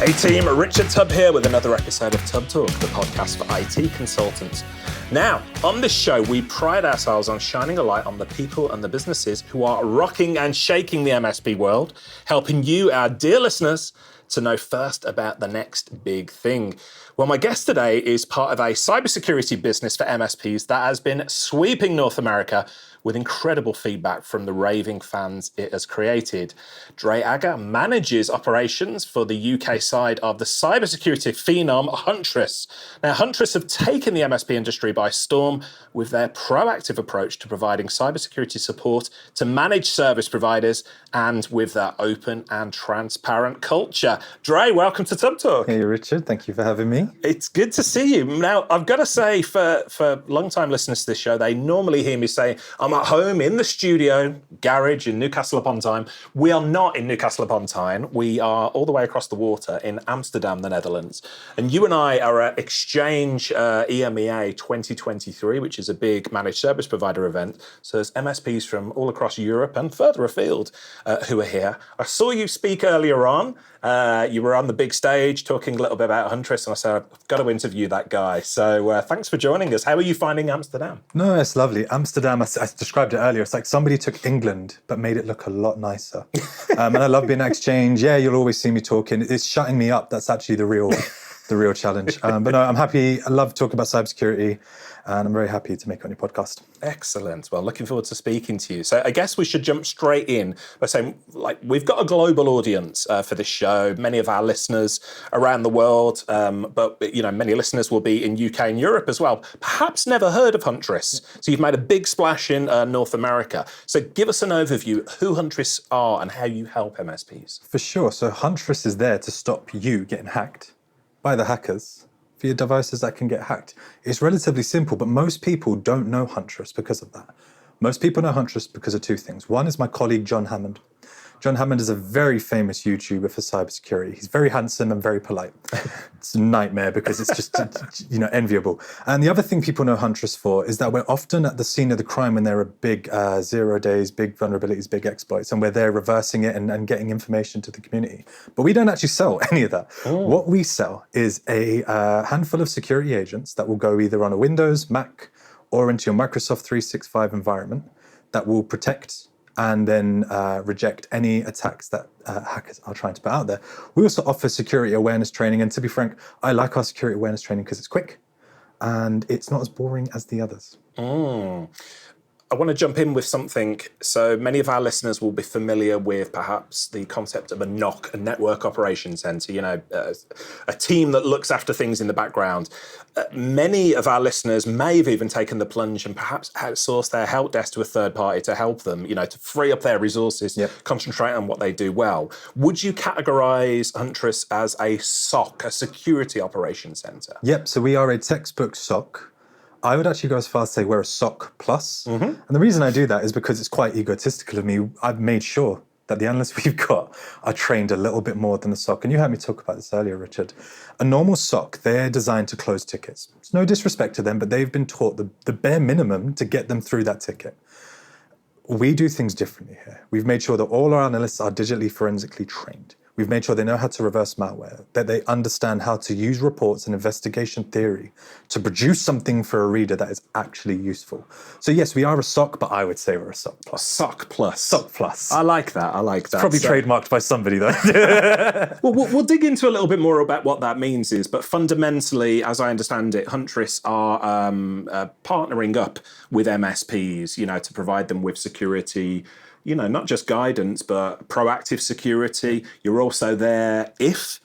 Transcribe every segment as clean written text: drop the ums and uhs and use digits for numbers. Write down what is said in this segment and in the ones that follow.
Hey team, Richard Tubb here with another episode of TubbTalk, the podcast for IT consultants. Now, on this show, we pride ourselves on shining a light on the people and the businesses who are rocking and shaking the MSP world, helping you, our dear listeners, to know first about the next big thing. Well, my guest today is part of a cybersecurity business for MSPs that has been sweeping North America with incredible feedback from the raving fans it has created. Dray Agha manages operations for the UK side of the cybersecurity phenom Huntress. Now, Huntress have taken the MSP industry by storm with their proactive approach to providing cybersecurity support to managed service providers and with their open and transparent culture. Dray, welcome to TubbTalk. Hey, Richard. Thank you for having me. It's good to see you. Now, I've got to say, for long-time listeners to this show, they normally hear me say, I'm at home in the studio, garage in Newcastle upon Tyne. We are not in Newcastle upon Tyne. We are all the way across the water in Amsterdam, the Netherlands. And you and I are at Exchange EMEA 2023, which is a big managed service provider event. So there's MSPs from all across Europe and further afield who are here. I saw you speak earlier on. You were on the big stage talking a little bit about Huntress, and I said, I've got to interview that guy. So thanks for joining us. How are you finding Amsterdam? No, it's lovely. Amsterdam, I described it earlier. It's like somebody took England, but made it look a lot nicer. And I love being at Exchange. Yeah, you'll always see me talking. It's shutting me up. That's actually the real challenge. But no, I'm happy. I love talking about cybersecurity, and I'm very happy to make it on your podcast. Excellent. Well, looking forward to speaking to you. So I guess we should jump straight in by saying, we've got a global audience for this show. Many of our listeners around the world, but many listeners will be in UK and Europe as well. Perhaps never heard of Huntress. So you've made a big splash in North America. So give us an overview who Huntress are and how you help MSPs. For sure. So Huntress is there to stop you getting hacked by the hackers for your devices that can get hacked. It's relatively simple, but most people don't know Huntress because of that. Most people know Huntress because of two things. One is my colleague, John Hammond. John Hammond is a very famous YouTuber for cybersecurity. He's very handsome and very polite. It's a nightmare because it's just, enviable. And the other thing people know Huntress for is that we're often at the scene of the crime when there are big 0 days, big vulnerabilities, big exploits, and we're there reversing it and getting information to the community. But we don't actually sell any of that. Oh. What we sell is a handful of security agents that will go either on a Windows, Mac, or into your Microsoft 365 environment that will protect and then reject any attacks that hackers are trying to put out there. We also offer security awareness training, and to be frank, I like our security awareness training because it's quick and it's not as boring as the others. I want to jump in with something. So many of our listeners will be familiar with perhaps the concept of a NOC, a network operations center, a team that looks after things in the background. Many of our listeners may have even taken the plunge and perhaps outsourced their help desk to a third party to help them, to free up their resources, concentrate on what they do well. Would you categorize Huntress as a SOC, a security operations center? Yep, so we are a textbook SOC. I would actually go as far as say we're a SOC plus. Mm-hmm. And the reason I do that is because it's quite egotistical of me. I've made sure that the analysts we've got are trained a little bit more than a SOC. And you heard me talk about this earlier, Richard. A normal SOC, they're designed to close tickets. It's no disrespect to them, but they've been taught the bare minimum to get them through that ticket. We do things differently here. We've made sure that all our analysts are digitally forensically trained. We've made sure they know how to reverse malware, that they understand how to use reports and investigation theory to produce something for a reader that is actually useful. So yes, we are a SOC, but I would say we're a SOC plus. SOC plus. SOC plus. I like that. It's probably trademarked by somebody though. Well, we'll dig into a little bit more about what that means but fundamentally, as I understand it, Huntress are partnering up with MSPs, to provide them with security, not just guidance, but proactive security. You're also there if,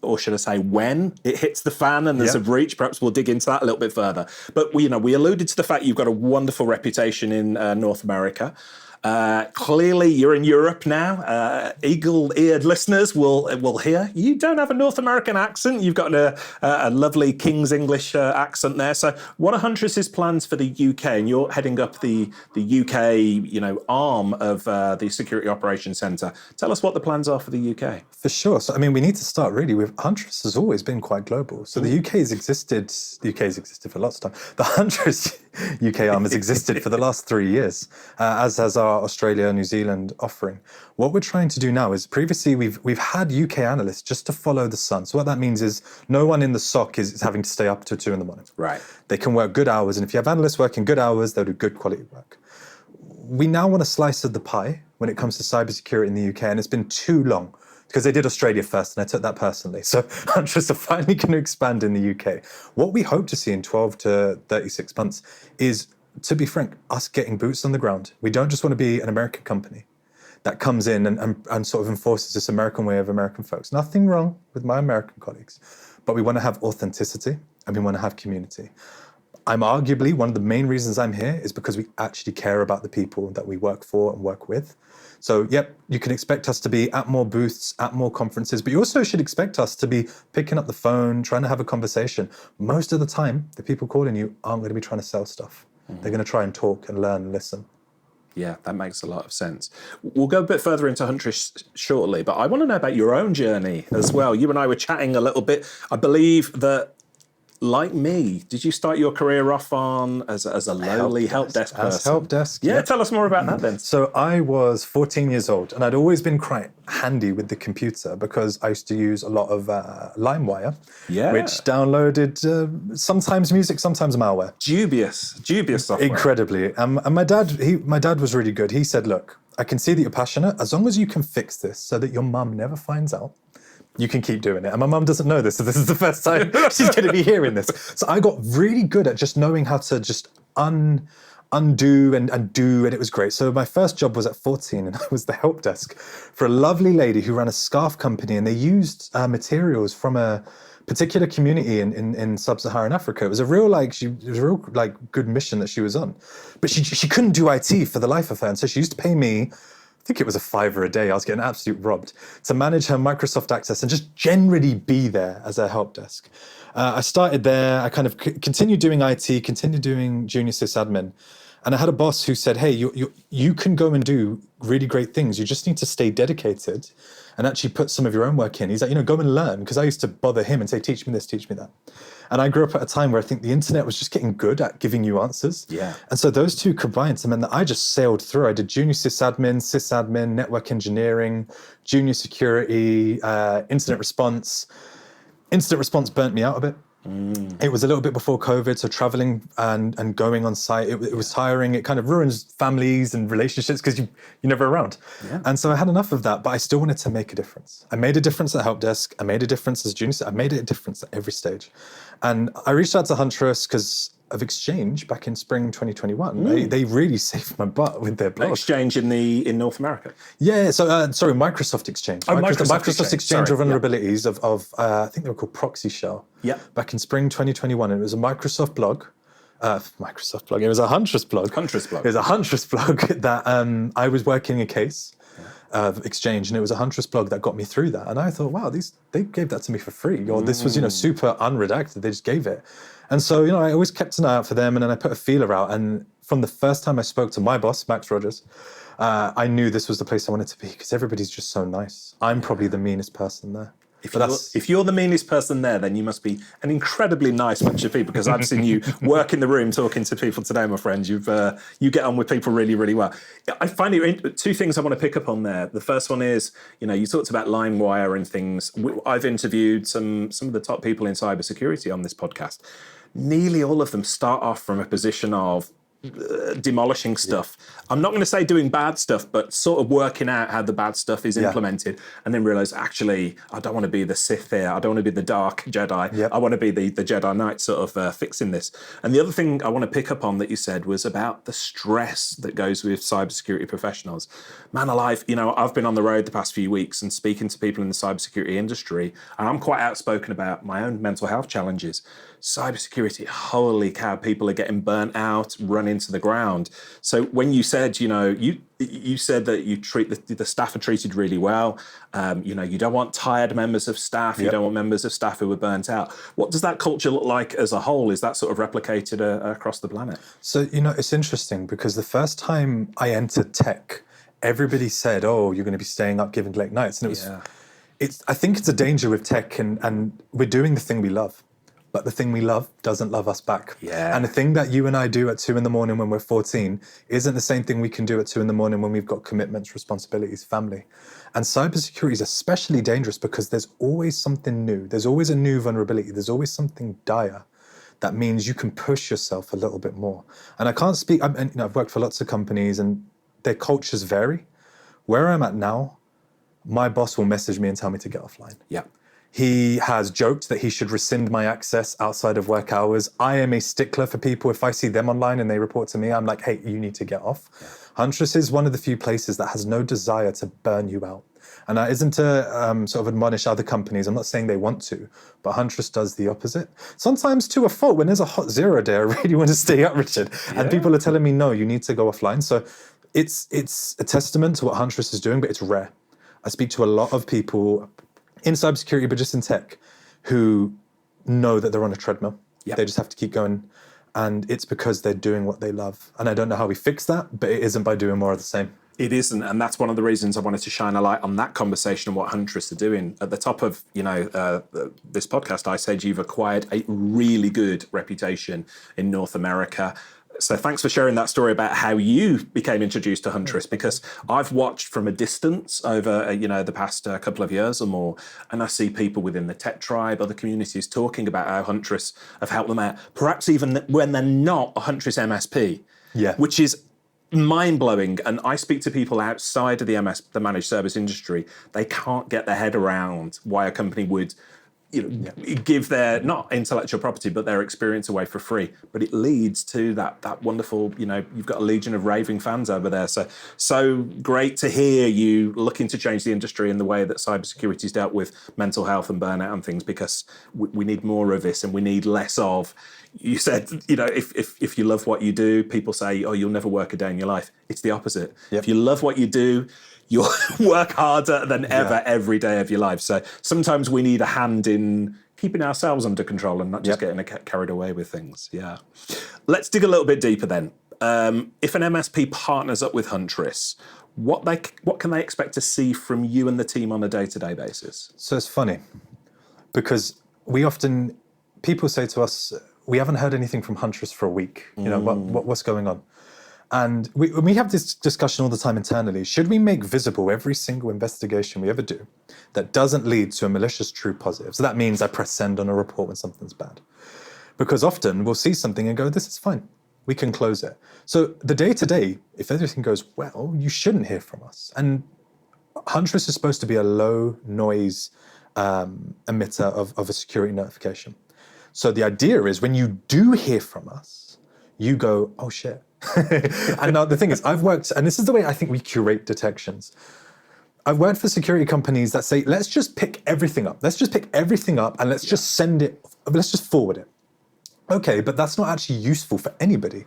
or should I say when, it hits the fan and there's a breach. Perhaps we'll dig into that a little bit further. But we alluded to the fact you've got a wonderful reputation in North America. Clearly, you're in Europe now. Eagle-eared listeners will hear you don't have a North American accent. You've got a lovely King's English accent there. So, what are Huntress's plans for the UK? And you're heading up the UK, arm of the Security Operations Centre. Tell us what the plans are for the UK. For sure. So, we need to start really with Huntress has always been quite global. So the UK has existed for lots of time. The Huntress UK arm has existed for the last 3 years, as has our our Australia, New Zealand offering. What we're trying to do now is previously we've had UK analysts just to follow the sun. So what that means is no one in the SOC is having to stay up till 2 a.m. Right. They can work good hours, and if you have analysts working good hours, they'll do good quality work. We now want a slice of the pie when it comes to cybersecurity in the UK, and it's been too long because they did Australia first, and I took that personally. So Huntress are finally going to expand in the UK. What we hope to see in 12 to 36 months is, to be frank, us getting boots on the ground. We don't just want to be an American company that comes in and sort of enforces this American way of American folks. Nothing wrong with my American colleagues, but we want to have authenticity and we want to have community. I'm arguably, one of the main reasons I'm here is because we actually care about the people that we work for and work with. So, yep, you can expect us to be at more booths, at more conferences, but you also should expect us to be picking up the phone, trying to have a conversation. Most of the time, the people calling you aren't going to be trying to sell stuff. They're going to try and talk and learn and listen. Yeah, that makes a lot of sense. We'll go a bit further into Huntress shortly, but I want to know about your own journey as well. You and I were chatting a little bit. I believe that, like me, did you start your career off on as a lowly help desk person? As help desk, yeah. Tell us more about that then. So I was 14 years old, and I'd always been quite handy with the computer because I used to use a lot of LimeWire, which downloaded sometimes music, sometimes malware. Dubious software. Incredibly. And my dad was really good. He said, look, I can see that you're passionate. As long as you can fix this so that your mum never finds out, you can keep doing it. And my mum doesn't know this, so this is the first time she's going to be hearing this. So I got really good at just knowing how to just undo and do, and it was great. So my first job was at 14, and I was the help desk for a lovely lady who ran a scarf company, and they used materials from a particular community in sub-Saharan Africa. It was a real good mission that she was on. But she couldn't do IT for the life of her, and so she used to pay me, I think it was $5 a day. I was getting absolutely robbed to manage her Microsoft access and just generally be there as a help desk. I started there. I kind of continued doing IT, continued doing junior sysadmin. And I had a boss who said, hey, you can go and do really great things. You just need to stay dedicated and actually put some of your own work in. He's like, go and learn. Because I used to bother him and say, teach me this, teach me that. And I grew up at a time where I think the internet was just getting good at giving you answers. Yeah. And so those two combined to mean that I just sailed through. I did junior sysadmin, network engineering, junior security, incident response. Incident response burnt me out a bit. It was a little bit before COVID, so traveling and going on site, it was tiring. It kind of ruins families and relationships because you're never around. Yeah. And so I had enough of that, but I still wanted to make a difference. I made a difference at help desk. I made a difference as junior. I made a difference at every stage. And I reached out to Huntress because of Exchange back in spring 2021. They really saved my butt with their blog. Exchange in North America? Yeah, so Microsoft Exchange. Microsoft Exchange of vulnerabilities of I think they were called Proxy Shell. Yeah. Back in spring 2021, and it was a Microsoft blog. It was a Huntress blog. It was a Huntress blog that I was working a case of Exchange, and it was a Huntress blog that got me through that. And I thought, wow, they gave that to me for free. Or this was, super unredacted. They just gave it. And so, I always kept an eye out for them, and then I put a feeler out. And from the first time I spoke to my boss, Max Rogers, I knew this was the place I wanted to be because everybody's just so nice. I'm probably the meanest person there. If you're the meanest person there, then you must be an incredibly nice bunch of people because I've seen you work in the room talking to people today, my friend. You get on with people really, really well. I find it two things I want to pick up on there. The first one is, you talked about LimeWire and things. I've interviewed some of the top people in cybersecurity on this podcast. Nearly all of them start off from a position of demolishing stuff. I'm not going to say doing bad stuff, but sort of working out how the bad stuff is implemented, and then realize, actually, I don't want to be the Sith here. I don't want to be the Dark Jedi. Yep. I want to be the Jedi Knight sort of fixing this. And the other thing I want to pick up on that you said was about the stress that goes with cybersecurity professionals. Man alive, I've been on the road the past few weeks and speaking to people in the cybersecurity industry, and I'm quite outspoken about my own mental health challenges. Cybersecurity, holy cow, people are getting burnt out, run into the ground. So when you said, you said that you treat the staff are treated really well. You don't want tired members of staff. You don't want members of staff who are burnt out. What does that culture look like as a whole? Is that sort of replicated across the planet? So, it's interesting because the first time I entered tech, everybody said, oh, you're going to be staying up giving late nights. And it was, I think it's a danger with tech and we're doing the thing we love. but the thing we love doesn't love us back. Yeah. And the thing that you and I do at 2 a.m. when we're 14 isn't the same thing we can do at 2 a.m. when we've got commitments, responsibilities, family. And cybersecurity is especially dangerous because there's always something new. There's always a new vulnerability. There's always something dire. That means you can push yourself a little bit more. And I can't speak, I've worked for lots of companies and their cultures vary. Where I'm at now, my boss will message me and tell me to get offline. Yeah. He has joked that he should rescind my access outside of work hours. I am a stickler for people. If I see them online and they report to me, I'm like, hey, you need to get off. Yeah. Huntress is one of the few places that has no desire to burn you out. And that isn't to sort of admonish other companies. I'm not saying they want to, but Huntress does the opposite. Sometimes to a fault. When there's a hot 0 day, I really want to stay up, Richard. Yeah. And people are telling me, no, you need to go offline. So it's a testament to what Huntress is doing, but it's rare. I speak to a lot of people in cybersecurity, but just in tech, who know that they're on a treadmill. Yep. They just have to keep going. And it's because they're doing what they love. And I don't know how we fix that, but it isn't by doing more of the same. It isn't. And that's one of the reasons I wanted to shine a light on that conversation and what Huntress are doing. At the top of, this podcast, I said you've acquired a really good reputation in North America. So thanks for sharing that story about how you became introduced to Huntress, because I've watched from a distance over, the past couple of years or more, and I see people within the tech tribe, other communities talking about how Huntress have helped them out, perhaps even when they're not a Huntress MSP, which is mind-blowing. And I speak to people outside of the managed service industry. They can't get their head around why a company would give their, not intellectual property, but their experience away for free. But it leads to that wonderful, you've got a legion of raving fans over there. So great to hear you looking to change the industry in the way that cybersecurity is dealt with mental health and burnout and things, because we need more of this and we need less of. You said, if you love what you do, people say, oh, you'll never work a day in your life. It's the opposite. Yep. If you love what you do, you'll work harder than ever every day of your life. So sometimes we need a hand in keeping ourselves under control and not just getting carried away with things. Yeah. Let's dig a little bit deeper then. If an MSP partners up with Huntress, what can they expect to see from you and the team on a day-to-day basis? So it's funny because people say to us, we haven't heard anything from Huntress for a week. What's going on? And we have this discussion all the time internally. Should we make visible every single investigation we ever do that doesn't lead to a malicious true positive? So that means I press send on a report when something's bad. Because often we'll see something and go, this is fine. We can close it. So the day-to-day, if everything goes well, you shouldn't hear from us. And Huntress is supposed to be a low noise emitter of a security notification. So the idea is when you do hear from us, you go, oh shit. And now the thing is, I've worked, and this is the way I think we curate detections. I've worked for security companies that say, let's just pick everything up. Let's just pick everything up and let's just send it, let's just forward it. Okay, but that's not actually useful for anybody.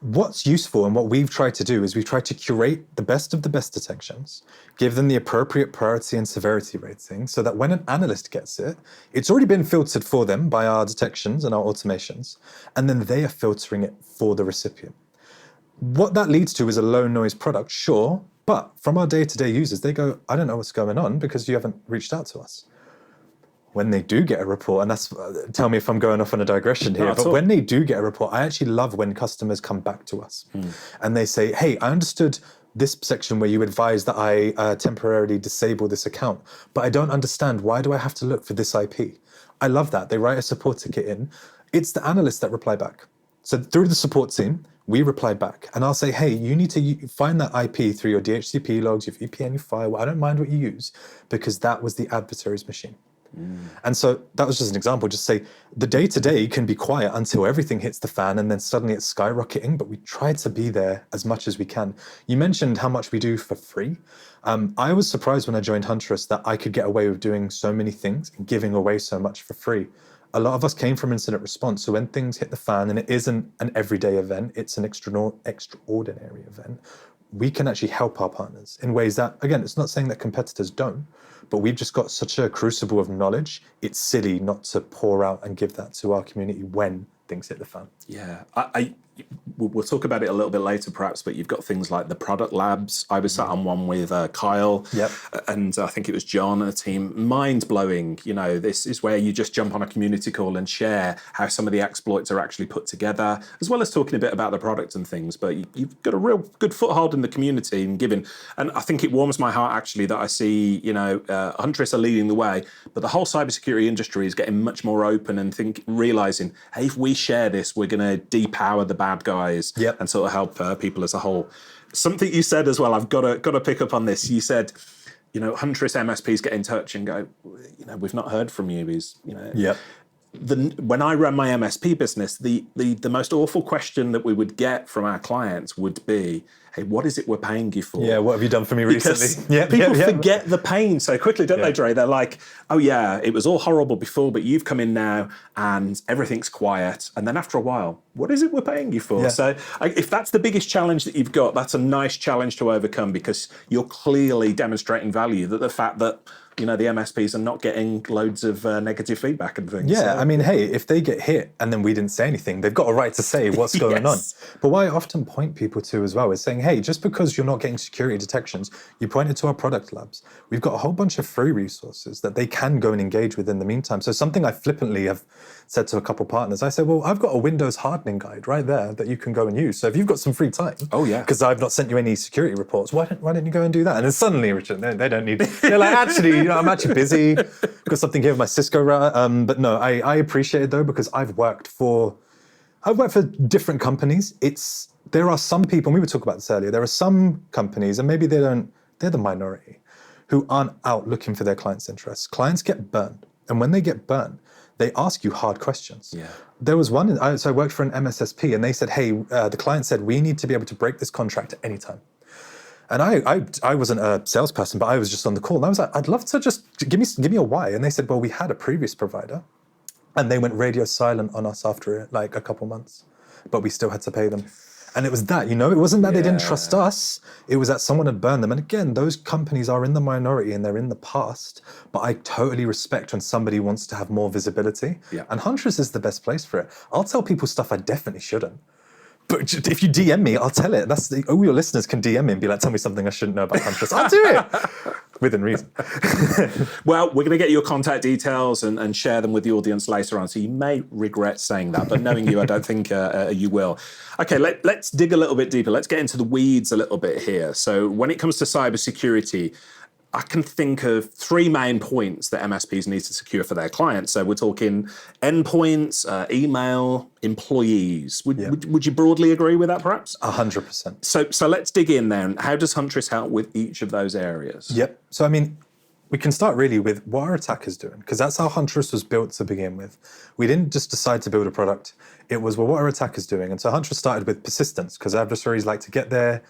What's useful and what we've tried to do is we've tried to curate the best of the best detections, give them the appropriate priority and severity rating so that when an analyst gets it, it's already been filtered for them by our detections and our automations, and then they are filtering it for the recipient. What that leads to is a low noise product, sure, but from our day-to-day users, they go, I don't know what's going on because you haven't reached out to us. When they do get a report, and that's, tell me if I'm going off on a digression here, but when they do get a report, I actually love when customers come back to us and they say, hey, I understood this section where you advised that I temporarily disable this account, but I don't understand, why do I have to look for this IP? I love that. They write a support ticket in. It's the analysts that reply back. So through the support team, we reply back and I'll say, hey, you need to find that IP through your DHCP logs, your VPN, your firewall. I don't mind what you use because that was the adversary's machine. And so that was just an example. Just say the day-to-day can be quiet until everything hits the fan and then suddenly it's skyrocketing, but we try to be there as much as we can. You mentioned how much we do for free. I was surprised when I joined Huntress that I could get away with doing so many things and giving away so much for free. A lot of us came from incident response. So when things hit the fan and it isn't an everyday event, it's an extraordinary event, we can actually help our partners in ways that, again, it's not saying that competitors don't, but we've just got such a crucible of knowledge. It's silly not to pour out and give that to our community when things hit the fan. Yeah, we'll talk about it a little bit later perhaps, but you've got things like the product labs. I was sat on one with Kyle, and I think it was John and the team. Mind-blowing. This is where you just jump on a community call and share how some of the exploits are actually put together, as well as talking a bit about the product and things. But you've got a real good foothold in the community and giving. And I think it warms my heart actually that I see, Huntress are leading the way, but the whole cybersecurity industry is getting much more open and realizing, hey, if we share this, we're going to depower the bad guys and sort of help people as a whole. Something you said as well, I've got to pick up on this. You said, Huntress MSPs get in touch and go, we've not heard from you. When I ran my MSP business, the most awful question that we would get from our clients would be, hey, what is it we're paying you for? Yeah, what have you done for me recently? People forget the pain so quickly, don't they, Dray? They're like, oh yeah, it was all horrible before, but you've come in now and everything's quiet. And then after a while, what is it we're paying you for? So if that's the biggest challenge that you've got, that's a nice challenge to overcome, because you're clearly demonstrating value, that the fact that the MSPs are not getting loads of negative feedback and things. Yeah, I mean, hey, if they get hit and then we didn't say anything, they've got a right to say what's going on. But what I often point people to as well is saying, hey, just because you're not getting security detections, you pointed to our product labs. We've got a whole bunch of free resources that they can go and engage with in the meantime. So something I flippantly have said to a couple partners, I said, well, I've got a Windows hardening guide right there that you can go and use. So if you've got some free time, because I've not sent you any security reports, why don't you go and do that? And then suddenly, Richard, they don't need, they're like, actually, I'm actually busy, got something here with my Cisco router. But no, I appreciate it though, because I've worked for different companies. There are some people, and we were talking about this earlier, there are some companies, and maybe they're the minority, who aren't out looking for their clients' interests. Clients get burned. And when they get burned, they ask you hard questions. There was one, so I worked for an MSSP, and they said, hey, the client said, we need to be able to break this contract at any time. And I wasn't a salesperson, but I was just on the call. And I was like, I'd love to just give me a why. And they said, well, we had a previous provider and they went radio silent on us after like a couple months, but we still had to pay them. And it was that, it wasn't that they didn't trust us. It was that someone had burned them. And again, those companies are in the minority and they're in the past, but I totally respect when somebody wants to have more visibility. And Huntress is the best place for it. I'll tell people stuff I definitely shouldn't. But if you DM me, I'll tell it. All your listeners can DM me and be like, tell me something I shouldn't know about Huntress. I'll do it. Within reason. Well, we're going to get your contact details and share them with the audience later on. So you may regret saying that, but knowing you, I don't think you will. Okay, let's dig a little bit deeper. Let's get into the weeds a little bit here. So when it comes to cybersecurity, I can think of three main points that MSPs need to secure for their clients. So we're talking endpoints, email, employees. Would you broadly agree with that, perhaps? 100%. So let's dig in then. How does Huntress help with each of those areas? So, I mean, we can start really with what are attackers doing? Because that's how Huntress was built to begin with. We didn't just decide to build a product. It was, well, what are attackers doing? And so Huntress started with persistence, because adversaries like to get there,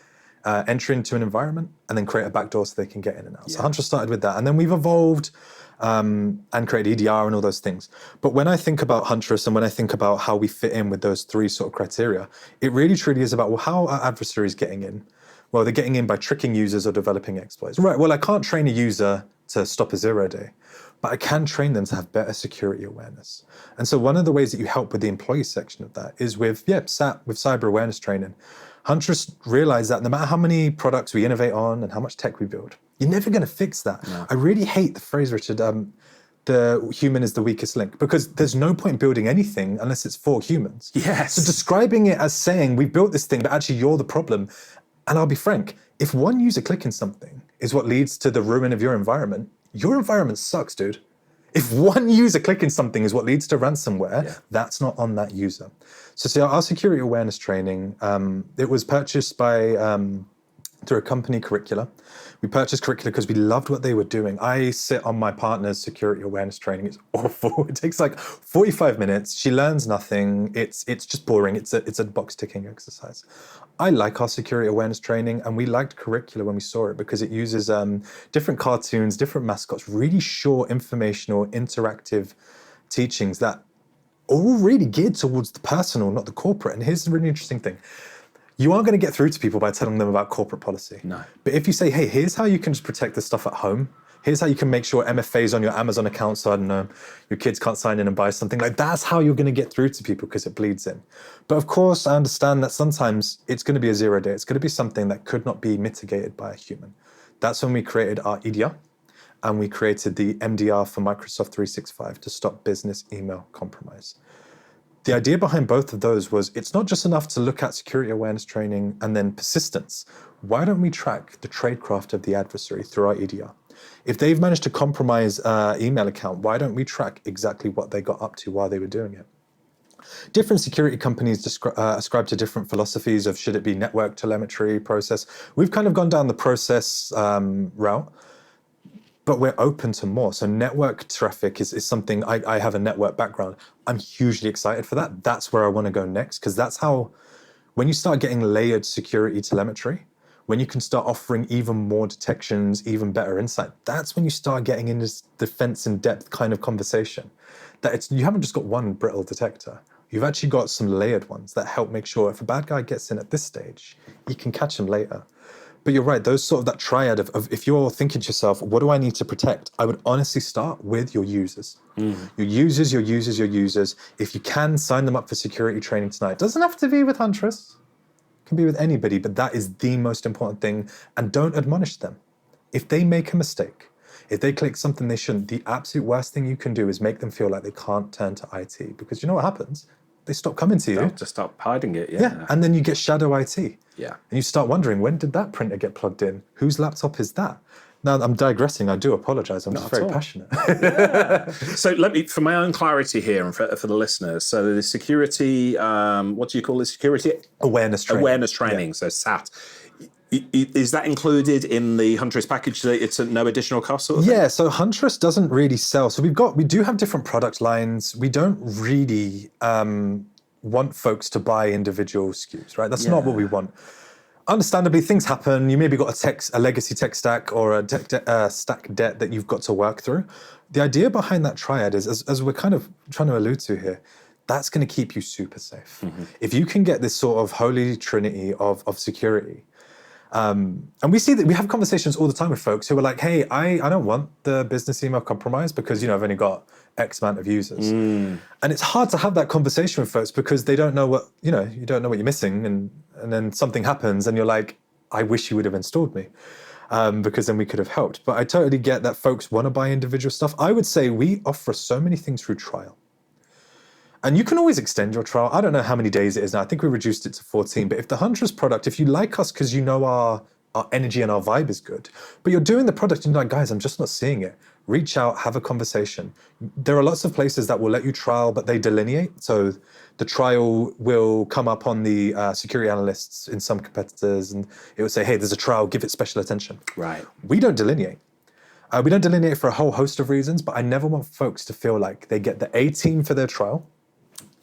enter into an environment and then create a backdoor so they can get in and out. So Huntress started with that. And then we've evolved and created EDR and all those things. But when I think about Huntress and when I think about how we fit in with those three sort of criteria, it really truly is about, well, how are adversaries getting in? Well, they're getting in by tricking users or developing exploits. Right, well, I can't train a user to stop a 0-day, but I can train them to have better security awareness. And so one of the ways that you help with the employee section of that is with cyber awareness training. Huntress realized that no matter how many products we innovate on and how much tech we build, you're never going to fix that. No. I really hate the phrase, Richard, the human is the weakest link, because there's no point building anything unless it's for humans. Yes. So describing it as saying, we built this thing, but actually you're the problem. And I'll be frank, if one user clicking something is what leads to the ruin of your environment sucks, dude. If one user clicking something is what leads to ransomware, that's not on that user. So our security awareness training, it was purchased by through a company, Curricula. We purchased Curricula because we loved what they were doing. I sit on my partner's security awareness training. It's awful. It takes like 45 minutes. She learns nothing. It's just boring. It's a box ticking exercise. I like our security awareness training, and we liked Curricula when we saw it because it uses different cartoons, different mascots, really short, informational, interactive teachings that are all really geared towards the personal, not the corporate. And here's the really interesting thing. You aren't going to get through to people by telling them about corporate policy. No. But if you say, hey, here's how you can just protect this stuff at home, Here's how you can make sure MFA's on your Amazon account so, I don't know, your kids can't sign in and buy something. Like, that's how you're going to get through to people because it bleeds in. But of course, I understand that sometimes it's going to be a 0 day. It's going to be something that could not be mitigated by a human. That's when we created our EDR and we created the MDR for Microsoft 365 to stop business email compromise. The idea behind both of those was it's not just enough to look at security awareness training and then persistence. Why don't we track the tradecraft of the adversary through our EDR? If they've managed to compromise an email account, why don't we track exactly what they got up to while they were doing it? Different security companies ascribe to different philosophies of should it be network telemetry process. We've kind of gone down the process route, but we're open to more. So network traffic is something, I have a network background. I'm hugely excited for that. That's where I want to go next, because that's how, when you start getting layered security telemetry, when you can start offering even more detections, even better insight, that's when you start getting into this defense in depth kind of conversation. That you haven't just got one brittle detector. You've actually got some layered ones that help make sure if a bad guy gets in at this stage, you can catch him later. But you're right, those sort of that triad of if you're thinking to yourself, what do I need to protect? I would honestly start with your users. Your users, your users, your users. If you can, sign them up for security training tonight. Doesn't have to be with Huntress. Can be with anybody, but that is the most important thing. And don't admonish them. If they make a mistake, if they click something they shouldn't, the absolute worst thing you can do is make them feel like they can't turn to IT. Because you know what happens? They stop coming to you. They'll just stop hiding it, yeah. And then you get shadow IT. Yeah. And you start wondering, when did that printer get plugged in? Whose laptop is that? Now, I'm digressing. I do apologize. I'm just very passionate. Yeah. So let me, for my own clarity here and for the listeners, so the security, what do you call it? Security? Awareness training. Awareness training, so SAT. Is that included in the Huntress package? So it's at no additional cost sort of thing? Yeah, so Huntress doesn't really sell. So we do have different product lines. We don't really want folks to buy individual SKUs, right? That's not what we want. Understandably, things happen. You maybe got a legacy tech stack or a stack debt that you've got to work through. The idea behind that triad is, as we're kind of trying to allude to here, that's going to keep you super safe. If you can get this sort of holy trinity of security, and we see that we have conversations all the time with folks who are like, hey, I don't want the business email compromise because, I've only got X amount of users. And it's hard to have that conversation with folks because they don't know what, you don't know what you're missing. And then something happens and you're like, I wish you would have installed me because then we could have helped. But I totally get that folks want to buy individual stuff. I would say we offer so many things through trial. And you can always extend your trial. I don't know how many days it is now. I think we reduced it to 14. But if the Huntress product, if you like us because you know our energy and our vibe is good, but you're doing the product and you're like, guys, I'm just not seeing it. Reach out, have a conversation. There are lots of places that will let you trial, but they delineate. So the trial will come up on the security analysts in some competitors and it will say, hey, there's a trial, give it special attention. Right. We don't delineate. We don't delineate for a whole host of reasons, but I never want folks to feel like they get the A team for their trial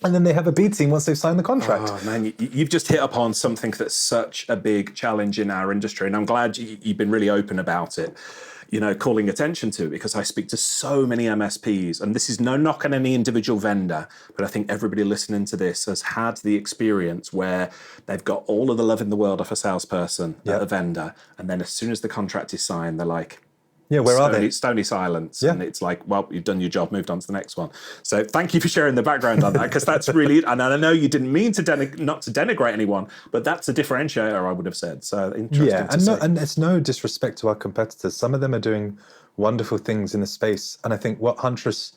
and then they have a B team once they've signed the contract. Oh, man, you've just hit upon something that's such a big challenge in our industry. And I'm glad you've been really open about it, calling attention to it, because I speak to so many MSPs. And this is no knock on any individual vendor, but I think everybody listening to this has had the experience where they've got all of the love in the world of a salesperson at a vendor. And then as soon as the contract is signed, they're like, yeah, where are they? Stony silence. Yeah. And it's like, well, you've done your job, moved on to the next one. So thank you for sharing the background on that, because that's really, and I know you didn't mean to not to denigrate anyone, but that's a differentiator, I would have said. So interesting and it's no disrespect to our competitors. Some of them are doing wonderful things in the space. And I think what Huntress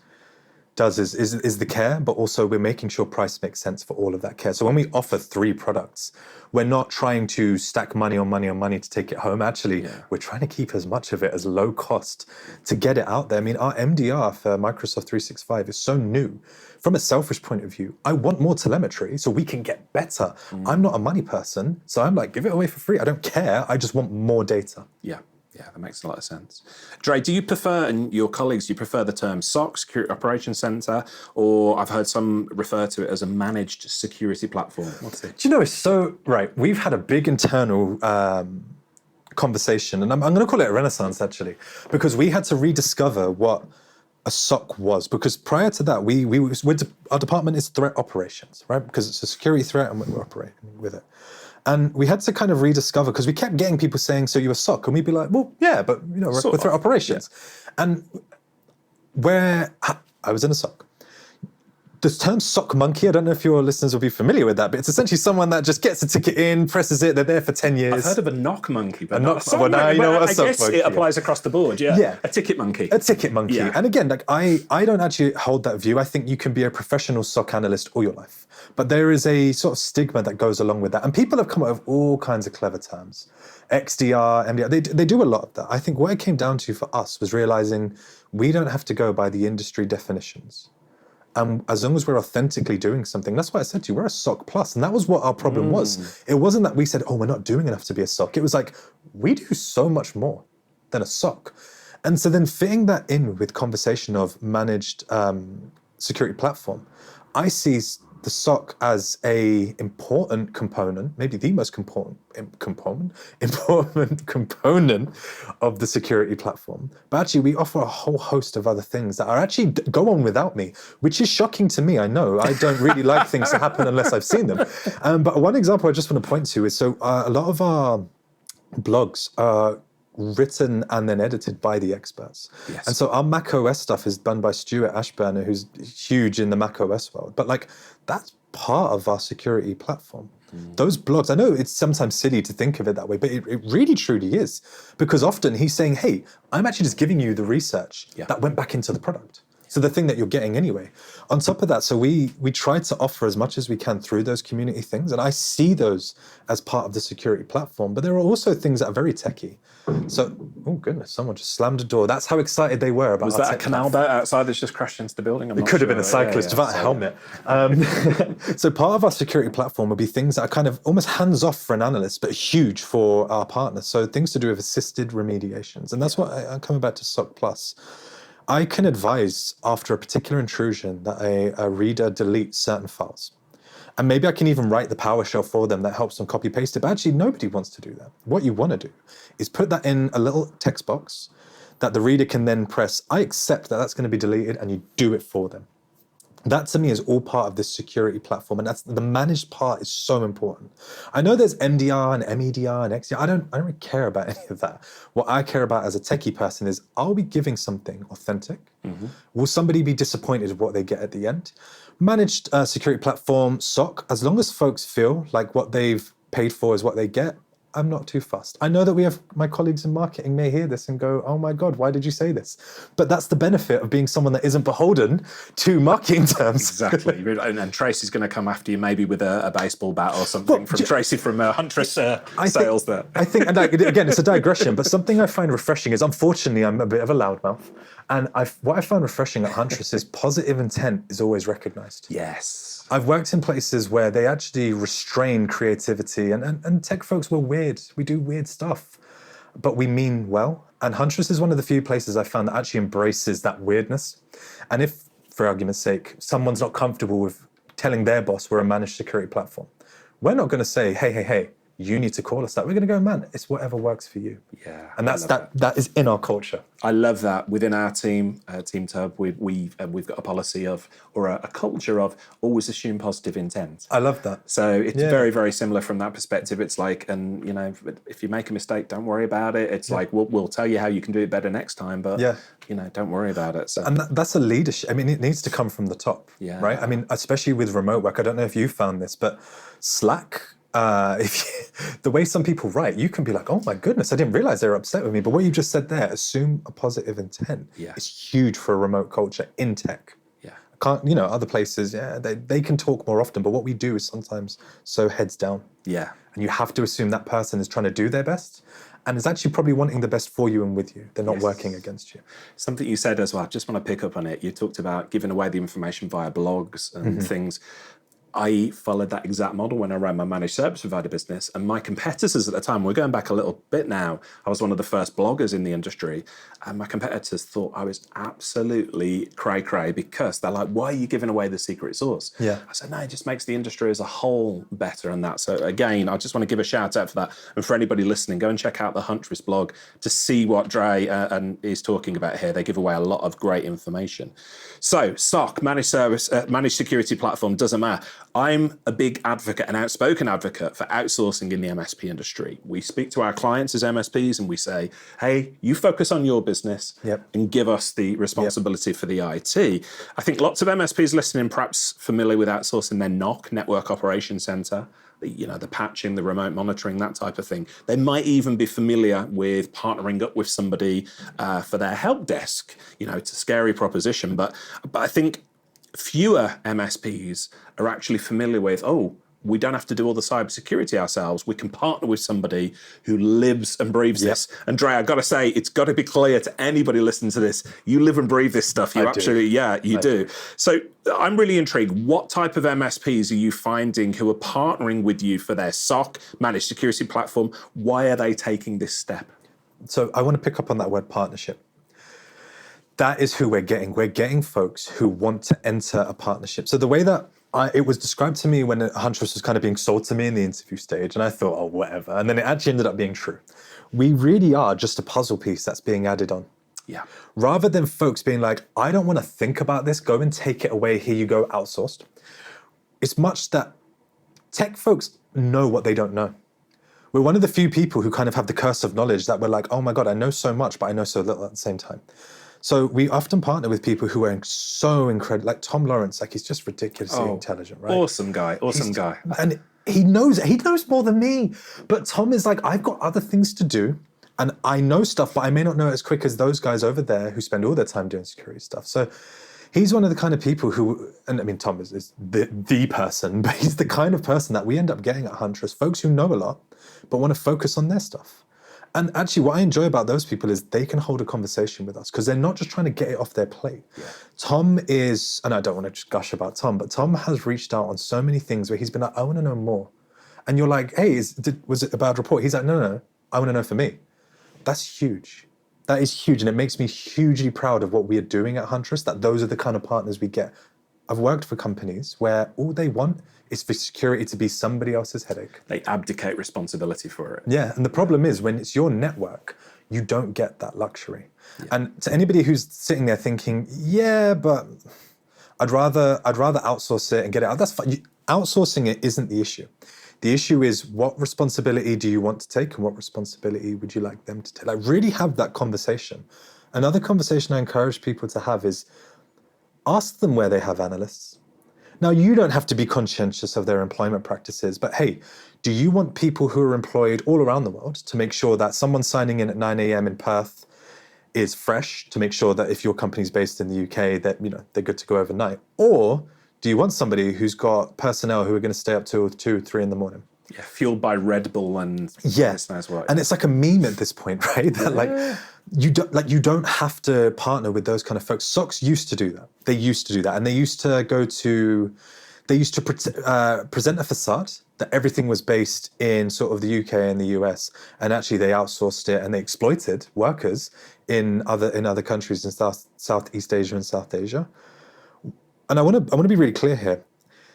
does is the care, but also we're making sure price makes sense for all of that care. So when we offer 3 products, we're not trying to stack money on money on money to take it home. Actually, we're trying to keep as much of it as low cost to get it out there. I mean, our MDR for Microsoft 365 is so new. From a selfish point of view, I want more telemetry so we can get better. I'm not a money person, so I'm like, give it away for free. I don't care. I just want more data. Yeah, that makes a lot of sense. Dre, do you prefer, and your colleagues, do you prefer the term SOC, Security Operations Center, or I've heard some refer to it as a managed security platform? What's it? Do you know, it's so, right, we've had a big internal conversation, and I'm going to call it a renaissance, actually, because we had to rediscover what a SOC was, because prior to that, our department is threat operations, right? Because it's a security threat and we're operating with it. And we had to kind of rediscover, because we kept getting people saying, so you're a SOC? And we'd be like, well, yeah, but we're threat operations. Yeah. And where I was in a SOC. The term SOC monkey, I don't know if your listeners will be familiar with that, but it's essentially someone that just gets a ticket in, presses it, they're there for 10 years. I've heard of a knock monkey, but I guess it applies across the board, yeah. A ticket monkey. A ticket monkey. Yeah. And again, like I don't actually hold that view. I think you can be a professional SOC analyst all your life. But there is a sort of stigma that goes along with that. And people have come up with all kinds of clever terms. XDR, MDR, they do a lot of that. I think what it came down to for us was realizing we don't have to go by the industry definitions. As long as we're authentically doing something, that's why I said to you, we're a SOC plus. And that was what our problem was. It wasn't that we said, oh, we're not doing enough to be a SOC. It was like, we do so much more than a SOC. And so then fitting that in with conversation of managed security platform, I see the SOC as a important component, maybe the most important component of the security platform. But actually, we offer a whole host of other things that are actually go on without me, which is shocking to me. I know I don't really like things to happen unless I've seen them. But one example I just want to point to is, so a lot of our blogs are written and then edited by the experts. Yes. And so our Mac OS stuff is done by Stuart Ashburner, who's huge in the Mac OS world. But like, that's part of our security platform. Those blogs, I know it's sometimes silly to think of it that way, but it really truly is. Because often he's saying, hey, I'm actually just giving you the research that went back into the product. So the thing that you're getting anyway. On top of that, so we try to offer as much as we can through those community things. And I see those as part of the security platform. But there are also things that are very techie. So, oh goodness, someone just slammed a door. That's how excited they were about. Was that a canal boat outside that's just crashed into the building? It could have been a cyclist without a helmet. So part of our security platform would be things that are kind of almost hands-off for an analyst, but huge for our partners. So things to do with assisted remediations. And that's what I'm coming back to SOC Plus. I can advise after a particular intrusion that a reader deletes certain files. And maybe I can even write the PowerShell for them that helps them copy paste it. But actually, nobody wants to do that. What you want to do is put that in a little text box that the reader can then press, I accept that that's going to be deleted, and you do it for them. That to me is all part of this security platform, and that's the managed part is so important. I know there's MDR and MEDR and XDR. I don't really care about any of that. What I care about as a techie person is, are we giving something authentic? Mm-hmm. Will somebody be disappointed with what they get at the end? Managed security platform, SOC, as long as folks feel like what they've paid for is what they get, I'm not too fussed. I know that we have my colleagues in marketing may hear this and go, oh my God, why did you say this? But that's the benefit of being someone that isn't beholden to marketing terms. Exactly. And Tracy's going to come after you maybe with a baseball bat or something from Tracy from Huntress sales there. I think, and again, it's a digression, but something I find refreshing is, unfortunately, I'm a bit of a loudmouth. And what I find refreshing at Huntress is positive intent is always recognized. Yes. I've worked in places where they actually restrain creativity, and tech folks were weird. We do weird stuff, but we mean well. And Huntress is one of the few places I found that actually embraces that weirdness. And if, for argument's sake, someone's not comfortable with telling their boss we're a managed security platform, we're not going to say, hey, you need to call us that. We're going to go, man, it's whatever works for you. Yeah. And that is in our culture. I love that. Within our team, Team Tubb, we've got a policy of, or a culture of, always assume positive intent. I love that. So it's very, very similar from that perspective. It's like, and you know, if you make a mistake, don't worry about it. It's like, we'll tell you how you can do it better next time, but you know, don't worry about it. So. And that's a leadership. I mean, it needs to come from the top, right? I mean, especially with remote work. I don't know if you found this, but Slack, the way some people write, you can be like, oh my goodness, I didn't realize they were upset with me. But what you just said there, assume a positive intent, is huge for a remote culture in tech. Other places, they can talk more often, but what we do is sometimes so heads down. Yeah. And you have to assume that person is trying to do their best and is actually probably wanting the best for you and with you. They're not working against you. Something you said as well, I just want to pick up on it. You talked about giving away the information via blogs and things. I followed that exact model when I ran my managed service provider business, and my competitors at the time, we're going back a little bit now, I was one of the first bloggers in the industry, and my competitors thought I was absolutely cray-cray because they're like, why are you giving away the secret sauce? Yeah. I said, no, it just makes the industry as a whole better and that. So again, I just want to give a shout out for that. And for anybody listening, go and check out the Huntress blog to see what Dray is talking about here. They give away a lot of great information. So SOC, managed security platform, doesn't matter. I'm a big advocate, an outspoken advocate for outsourcing in the MSP industry. We speak to our clients as MSPs and we say, hey, you focus on your business and give us the responsibility for the IT. I think lots of MSPs listening perhaps familiar with outsourcing their NOC, Network Operations Center, the patching, the remote monitoring, that type of thing. They might even be familiar with partnering up with somebody for their help desk. It's a scary proposition, but I think fewer MSPs are actually familiar with, we don't have to do all the cybersecurity ourselves. We can partner with somebody who lives and breathes this. And Dray, I've got to say, it's got to be clear to anybody listening to this, you live and breathe this stuff. You do. So I'm really intrigued. What type of MSPs are you finding who are partnering with you for their SOC, managed security platform? Why are they taking this step? So I want to pick up on that word partnership. That is who we're getting. We're getting folks who want to enter a partnership. So the way that it was described to me when Huntress was kind of being sold to me in the interview stage, and I thought, whatever. And then it actually ended up being true. We really are just a puzzle piece that's being added on. Yeah. Rather than folks being like, I don't want to think about this, go and take it away, here you go, outsourced. It's much that tech folks know what they don't know. We're one of the few people who kind of have the curse of knowledge that we're like, oh my God, I know so much, but I know so little at the same time. So we often partner with people who are so incredible, like Tom Lawrence, like he's just ridiculously intelligent, right? Awesome guy. And he knows more than me. But Tom is like, I've got other things to do and I know stuff, but I may not know it as quick as those guys over there who spend all their time doing security stuff. So he's one of the kind of people who, and I mean, Tom is the person, but he's the kind of person that we end up getting at Huntress, folks who know a lot, but want to focus on their stuff. And actually, what I enjoy about those people is they can hold a conversation with us because they're not just trying to get it off their plate. Yeah. Tom is, and I don't want to just gush about Tom, but Tom has reached out on so many things where he's been like, I want to know more. And you're like, hey, was it a bad report? He's like, no, I want to know for me. That's huge. That is huge. And it makes me hugely proud of what we are doing at Huntress, that those are the kind of partners we get. I've worked for companies where all they want is for security to be somebody else's headache. They abdicate responsibility for it. Yeah, and the problem is when it's your network, you don't get that luxury. Yeah. And to anybody who's sitting there thinking, yeah, but I'd rather outsource it and get it out. That's fine. Outsourcing it isn't the issue. The issue is what responsibility do you want to take and what responsibility would you like them to take? Like really have that conversation. Another conversation I encourage people to have is ask them where they have analysts. Now, you don't have to be conscientious of their employment practices, but hey, do you want people who are employed all around the world to make sure that someone signing in at 9 a.m. in Perth is fresh, to make sure that if your company's based in the UK, that they're good to go overnight? Or do you want somebody who's got personnel who are going to stay up till 2, 3 in the morning? Yeah, fueled by Red Bull and right. And it's like a meme at this point, right? That you don't have to partner with those kind of folks. SOCs used to do that. They used to do that, and they used to present a facade that everything was based in sort of the UK and the US, and actually they outsourced it and they exploited workers in other countries in Southeast Asia and South Asia. And I want to be really clear here.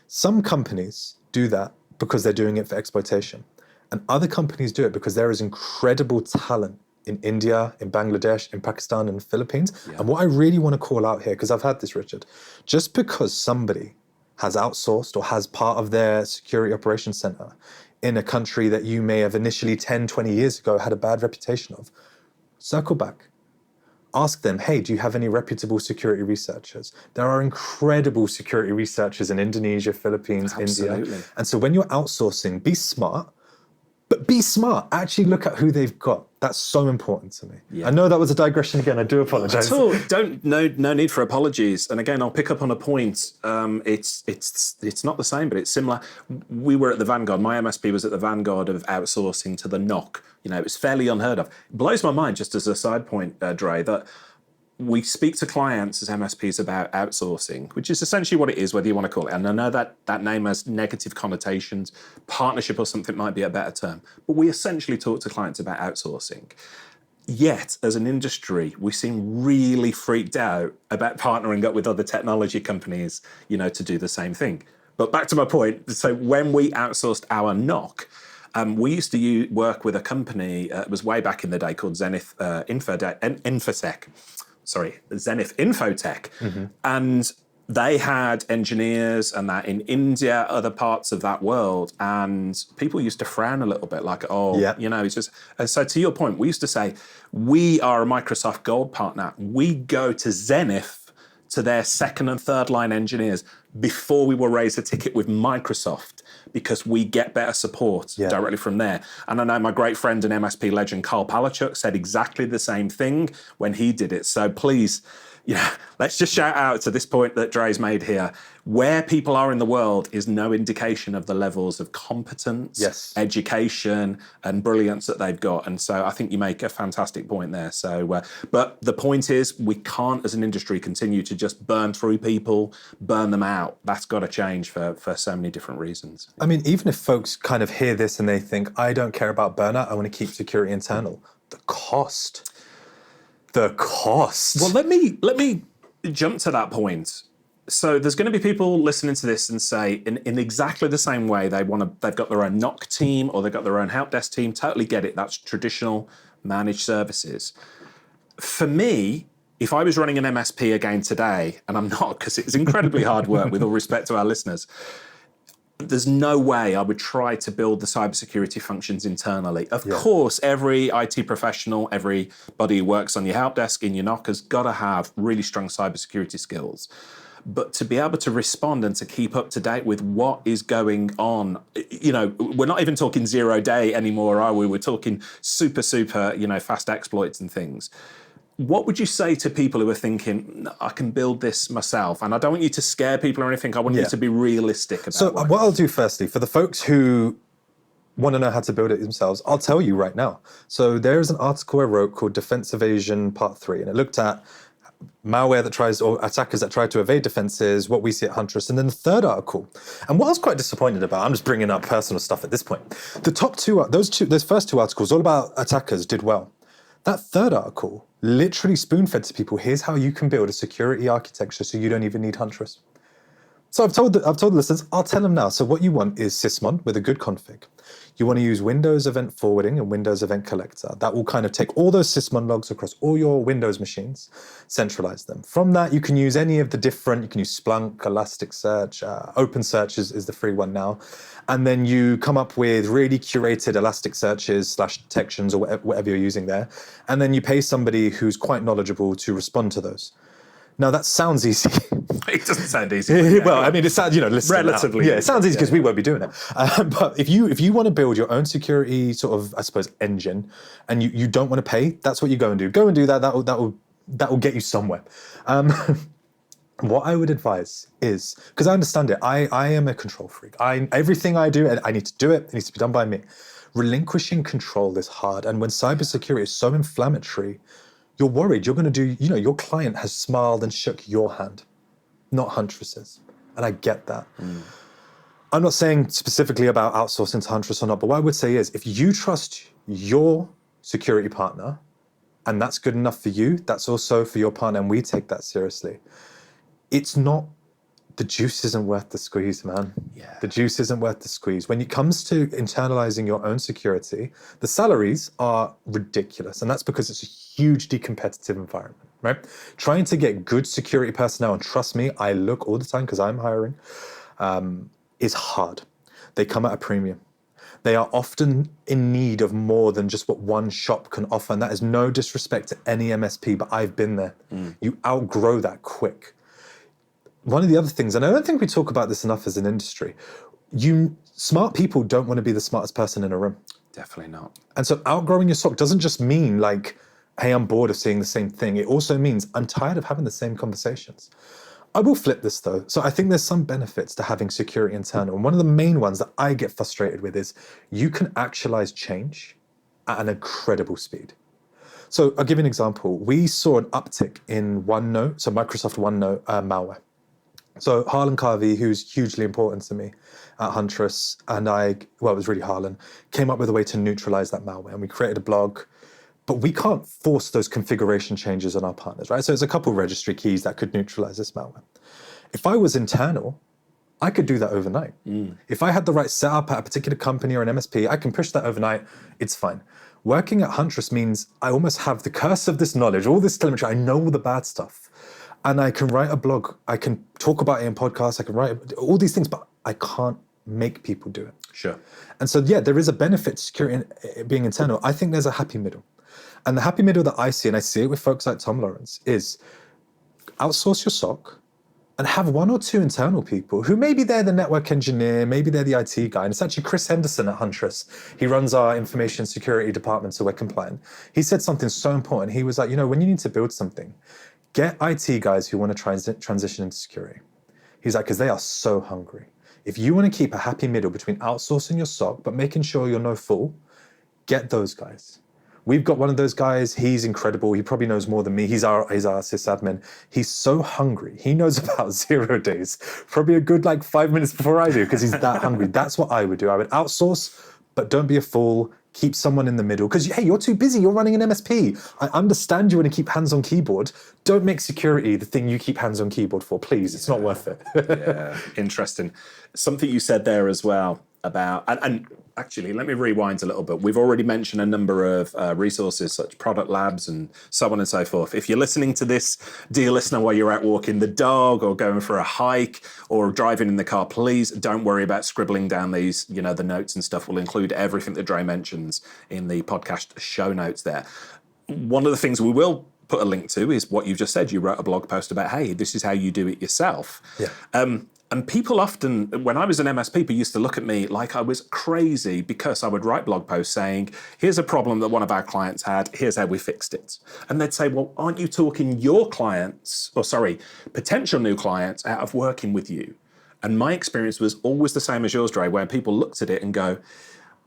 Some companies do that because they're doing it for exploitation. And other companies do it because there is incredible talent in India, in Bangladesh, in Pakistan, and the Philippines. Yeah. And what I really want to call out here, because I've had this, Richard, just because somebody has outsourced or has part of their security operations center in a country that you may have initially 10, 20 years ago had a bad reputation of, circle back. Ask them, hey, do you have any reputable security researchers? There are incredible security researchers in Indonesia, Philippines, India. And so when you're outsourcing, be smart, but be smart. Actually look at who they've got. That's so important to me. Yeah. I know that was a digression again. I do apologize. No need for apologies. And again, I'll pick up on a point. It's not the same, but it's similar. We were at the vanguard. My MSP was at the vanguard of outsourcing to the NOC. It was fairly unheard of. It blows my mind, just as a side point, Dray, that we speak to clients as MSPs about outsourcing, which is essentially what it is, whether you want to call it. And I know that name has negative connotations. Partnership or something might be a better term. But we essentially talk to clients about outsourcing. Yet, as an industry, we seem really freaked out about partnering up with other technology companies, to do the same thing. But back to my point. So when we outsourced our NOC, we used to work with a company, it was way back in the day, called Zenith Infotech. Mm-hmm. And they had engineers and that in India, other parts of that world, and people used to frown a little bit like, it's just. And so to your point, we used to say, we are a Microsoft Gold partner. We go to Zenith, to their second and third line engineers before we will raise a ticket with Microsoft, because we get better support directly from there. And I know my great friend and MSP legend, Carl Palachuk, said exactly the same thing when he did it. So please, let's just shout out to this point that Dray's made here. Where people are in the world is no indication of the levels of competence, education, and brilliance that they've got. And so I think you make a fantastic point there. So, but the point is, we can't, as an industry, continue to just burn through people, burn them out. That's got to change for so many different reasons. I mean, even if folks kind of hear this and they think, I don't care about burnout, I want to keep security internal, the cost. Well, let me jump to that point. So there's going to be people listening to this and say, in exactly the same way, they've got their own NOC team or they've got their own help desk team. Totally get it. That's traditional managed services. For me, if I was running an MSP again today, and I'm not, because it's incredibly hard work with all respect to our listeners, there's no way I would try to build the cybersecurity functions internally. Of course, every IT professional, everybody who works on your help desk, in your NOC, has got to have really strong cybersecurity skills. But to be able to respond and to keep up to date with what is going on, we're not even talking 0 day anymore, are we? We're talking super, fast exploits and things. What would you say to people who are thinking, I can build this myself? And I don't want you to scare people or anything. I want you to be realistic about it. So what I'll do firstly, for the folks who want to know how to build it themselves, I'll tell you right now. So there's an article I wrote called Defense Evasion Part 3, and it looked at malware or attackers that try to evade defenses, what we see at Huntress, and then the third article. And what I was quite disappointed about, I'm just bringing up personal stuff at this point. The top two, those first two articles, all about attackers, did well. That third article literally spoon-fed to people, here's how you can build a security architecture so you don't even need Huntress. So I've told the listeners, I'll tell them now. So what you want is sysmon with a good config. You want to use Windows Event Forwarding and Windows Event Collector. That will kind of take all those sysmon logs across all your Windows machines, centralize them. From that, you can use any of the different, you can use Splunk, Elasticsearch, OpenSearch is the free one now. And then you come up with really curated Elasticsearches / detections or whatever you're using there. And then you pay somebody who's quite knowledgeable to respond to those. Now that sounds easy. It doesn't sound easy. Well, I mean, it sounds, relatively. Yeah, it sounds easy because we won't be doing it. But if you want to build your own security sort of, I suppose, engine, and you don't want to pay, that's what you go and do. Go and do that. That will get you somewhere. What I would advise is, because I understand it, I am a control freak. Everything I do, I need to do it. It needs to be done by me. Relinquishing control is hard, and when cybersecurity is so inflammatory, you're worried you're going to do, your client has smiled and shook your hand, not Huntress's. And I get that. I'm not saying specifically about outsourcing to Huntress or not, but what I would say is, if you trust your security partner, and that's good enough for you, that's also for your partner, and we take that seriously. The juice isn't worth the squeeze, man. Yeah. The juice isn't worth the squeeze. When it comes to internalizing your own security, the salaries are ridiculous. And that's because it's a hugely competitive environment, right? Trying to get good security personnel, and trust me, I look all the time because I'm hiring, is hard. They come at a premium. They are often in need of more than just what one shop can offer. And that is no disrespect to any MSP, but I've been there. You outgrow that quick. One of the other things, and I don't think we talk about this enough as an industry, smart people don't want to be the smartest person in a room. Definitely not. And so outgrowing your SOC doesn't just mean like, hey, I'm bored of seeing the same thing. It also means I'm tired of having the same conversations. I will flip this though. So I think there's some benefits to having security internal. And one of the main ones that I get frustrated with is you can actualize change at an incredible speed. So I'll give you an example. We saw an uptick in OneNote, so Microsoft OneNote malware. So Harlan Carvey, who's hugely important to me at Huntress, and it was really Harlan, came up with a way to neutralize that malware. And we created a blog, but we can't force those configuration changes on our partners, right? So there's a couple registry keys that could neutralize this malware. If I was internal, I could do that overnight. If I had the right setup at a particular company or an MSP, I can push that overnight, it's fine. Working at Huntress means I almost have the curse of this knowledge, all this telemetry, I know all the bad stuff. And I can write a blog, I can talk about it in podcasts, I can write all these things, but I can't make people do it. Sure. And so, yeah, there is a benefit to security being internal. I think there's a happy middle. And the happy middle that I see, and I see it with folks like Tom Lawrence, is outsource your SOC and have one or two internal people who maybe they're the network engineer, maybe they're the IT guy. And it's actually Chris Henderson at Huntress. He runs our information security department, so we're compliant. He said something so important. He was like, when you need to build something, get IT guys who want to transition into security. He's like, because they are so hungry. If you want to keep a happy middle between outsourcing your SOC, but making sure you're no fool, get those guys. We've got one of those guys. He's incredible. He probably knows more than me. He's our sysadmin. He's so hungry. He knows about 0 days, probably a good 5 minutes before I do, because he's that hungry. That's what I would do. I would outsource, but don't be a fool. Keep someone in the middle, because hey, you're too busy. You're running an MSP. I understand you want to keep hands on keyboard. Don't make security the thing you keep hands on keyboard for, please. It's not worth it. Yeah, interesting. Something you said there as well about, and actually, let me rewind a little bit. We've already mentioned a number of resources such product labs and so on and so forth. If you're listening to this, dear listener, while you're out walking the dog or going for a hike or driving in the car, please don't worry about scribbling down these, the notes and stuff. We'll include everything that Dray mentions in the podcast show notes there. One of the things we will put a link to is what you've just said. You wrote a blog post about, hey, this is how you do it yourself. Yeah. And people often, when I was an MSP, people used to look at me like I was crazy because I would write blog posts saying, here's a problem that one of our clients had, here's how we fixed it. And they'd say, well, aren't you talking your clients, potential new clients out of working with you? And my experience was always the same as yours, Dray, where people looked at it and go,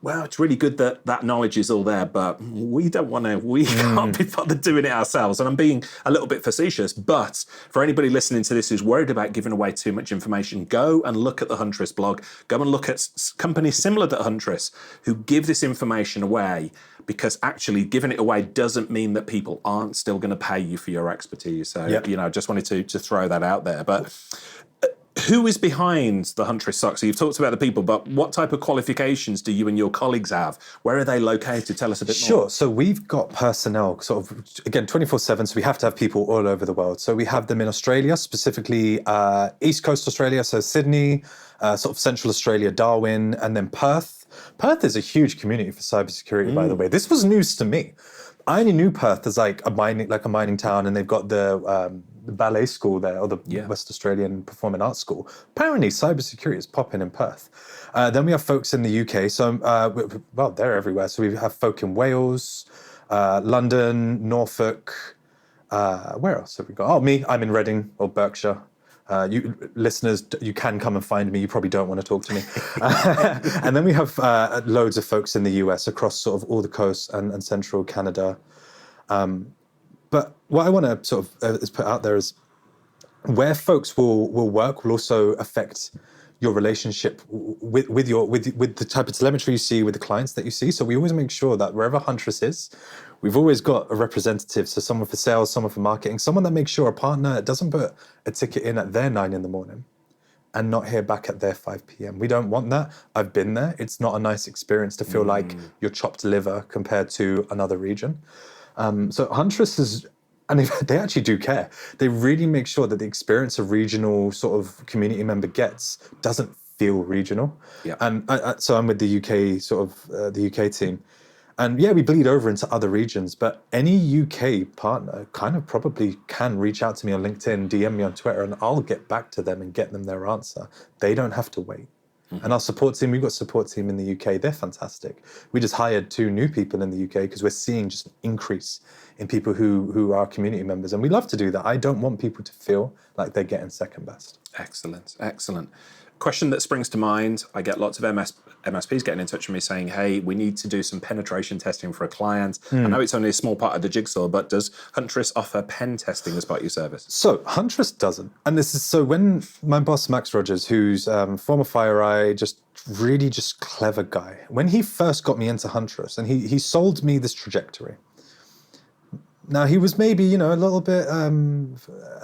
well, it's really good that that knowledge is all there, but we can't be bothered doing it ourselves. And I'm being a little bit facetious, but for anybody listening to this who's worried about giving away too much information, go and look at the Huntress blog. Go and look at companies similar to Huntress who give this information away, because actually giving it away doesn't mean that people aren't still going to pay you for your expertise. So, I just wanted to throw that out there. But who is behind the Huntress SOC? So you've talked about the people, but what type of qualifications do you and your colleagues have? Where are they located? Tell us a bit more. Sure. So we've got personnel, sort of, again, 24/7, so we have to have people all over the world. So we have them in Australia, specifically East Coast Australia, so Sydney, sort of Central Australia, Darwin, and then Perth. Perth is a huge community for cybersecurity, by the way. This was news to me. I only knew Perth as like a mining town, and they've got the ballet school there, or the West Australian Performing Arts School. Apparently, cybersecurity is popping in Perth. Then we have folks in the UK. So, they're everywhere. So we have folk in Wales, London, Norfolk. Where else have we got? Oh, me. I'm in Reading or Berkshire. You listeners, you can come and find me. You probably don't want to talk to me. And then we have loads of folks in the US across sort of all the coasts and central Canada. But what I want to sort of is put out there is where folks will work will also affect your relationship with the type of telemetry you see, with the clients that you see. So we always make sure that wherever Huntress is, we've always got a representative. So someone for sales, someone for marketing, someone that makes sure a partner doesn't put a ticket in at their 9 a.m. and not hear back at their 5 p.m. We don't want that. I've been there. It's not a nice experience to feel like you're chopped liver compared to another region. So Huntress is, and they actually do care. They really make sure that the experience a regional sort of community member gets doesn't feel regional. Yeah. And so I'm with the UK the UK team. And yeah, we bleed over into other regions, but any UK partner kind of probably can reach out to me on LinkedIn, DM me on Twitter, and I'll get back to them and get them their answer. They don't have to wait. And our support team, we've got a support team in the UK. They're fantastic. We just hired 2 new people in the UK because we're seeing just an increase in people who are community members. And we love to do that. I don't want people to feel like they're getting second best. Excellent, excellent. Question that springs to mind, I get lots of MSPs getting in touch with me saying, hey, we need to do some penetration testing for a client. I know it's only a small part of the jigsaw, but does Huntress offer pen testing as part of your service? So Huntress doesn't. And this is, so when my boss, Max Rogers, who's former FireEye, just clever guy, when he first got me into Huntress, and he sold me this trajectory. Now, he was maybe, a little bit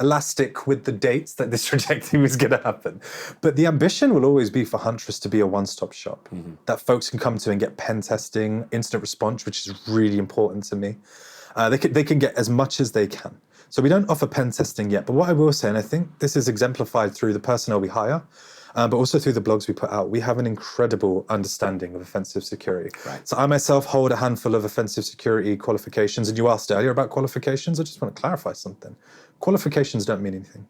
elastic with the dates that this trajectory was going to happen. But the ambition will always be for Huntress to be a one-stop shop that folks can come to and get pen testing, instant response, which is really important to me. They can get as much as they can. So we don't offer pen testing yet. But what I will say, and I think this is exemplified through the personnel we hire, but also through the blogs we put out, we have an incredible understanding of offensive security. Right. So I myself hold a handful of offensive security qualifications. And you asked earlier about qualifications. I just want to clarify something. Qualifications don't mean anything.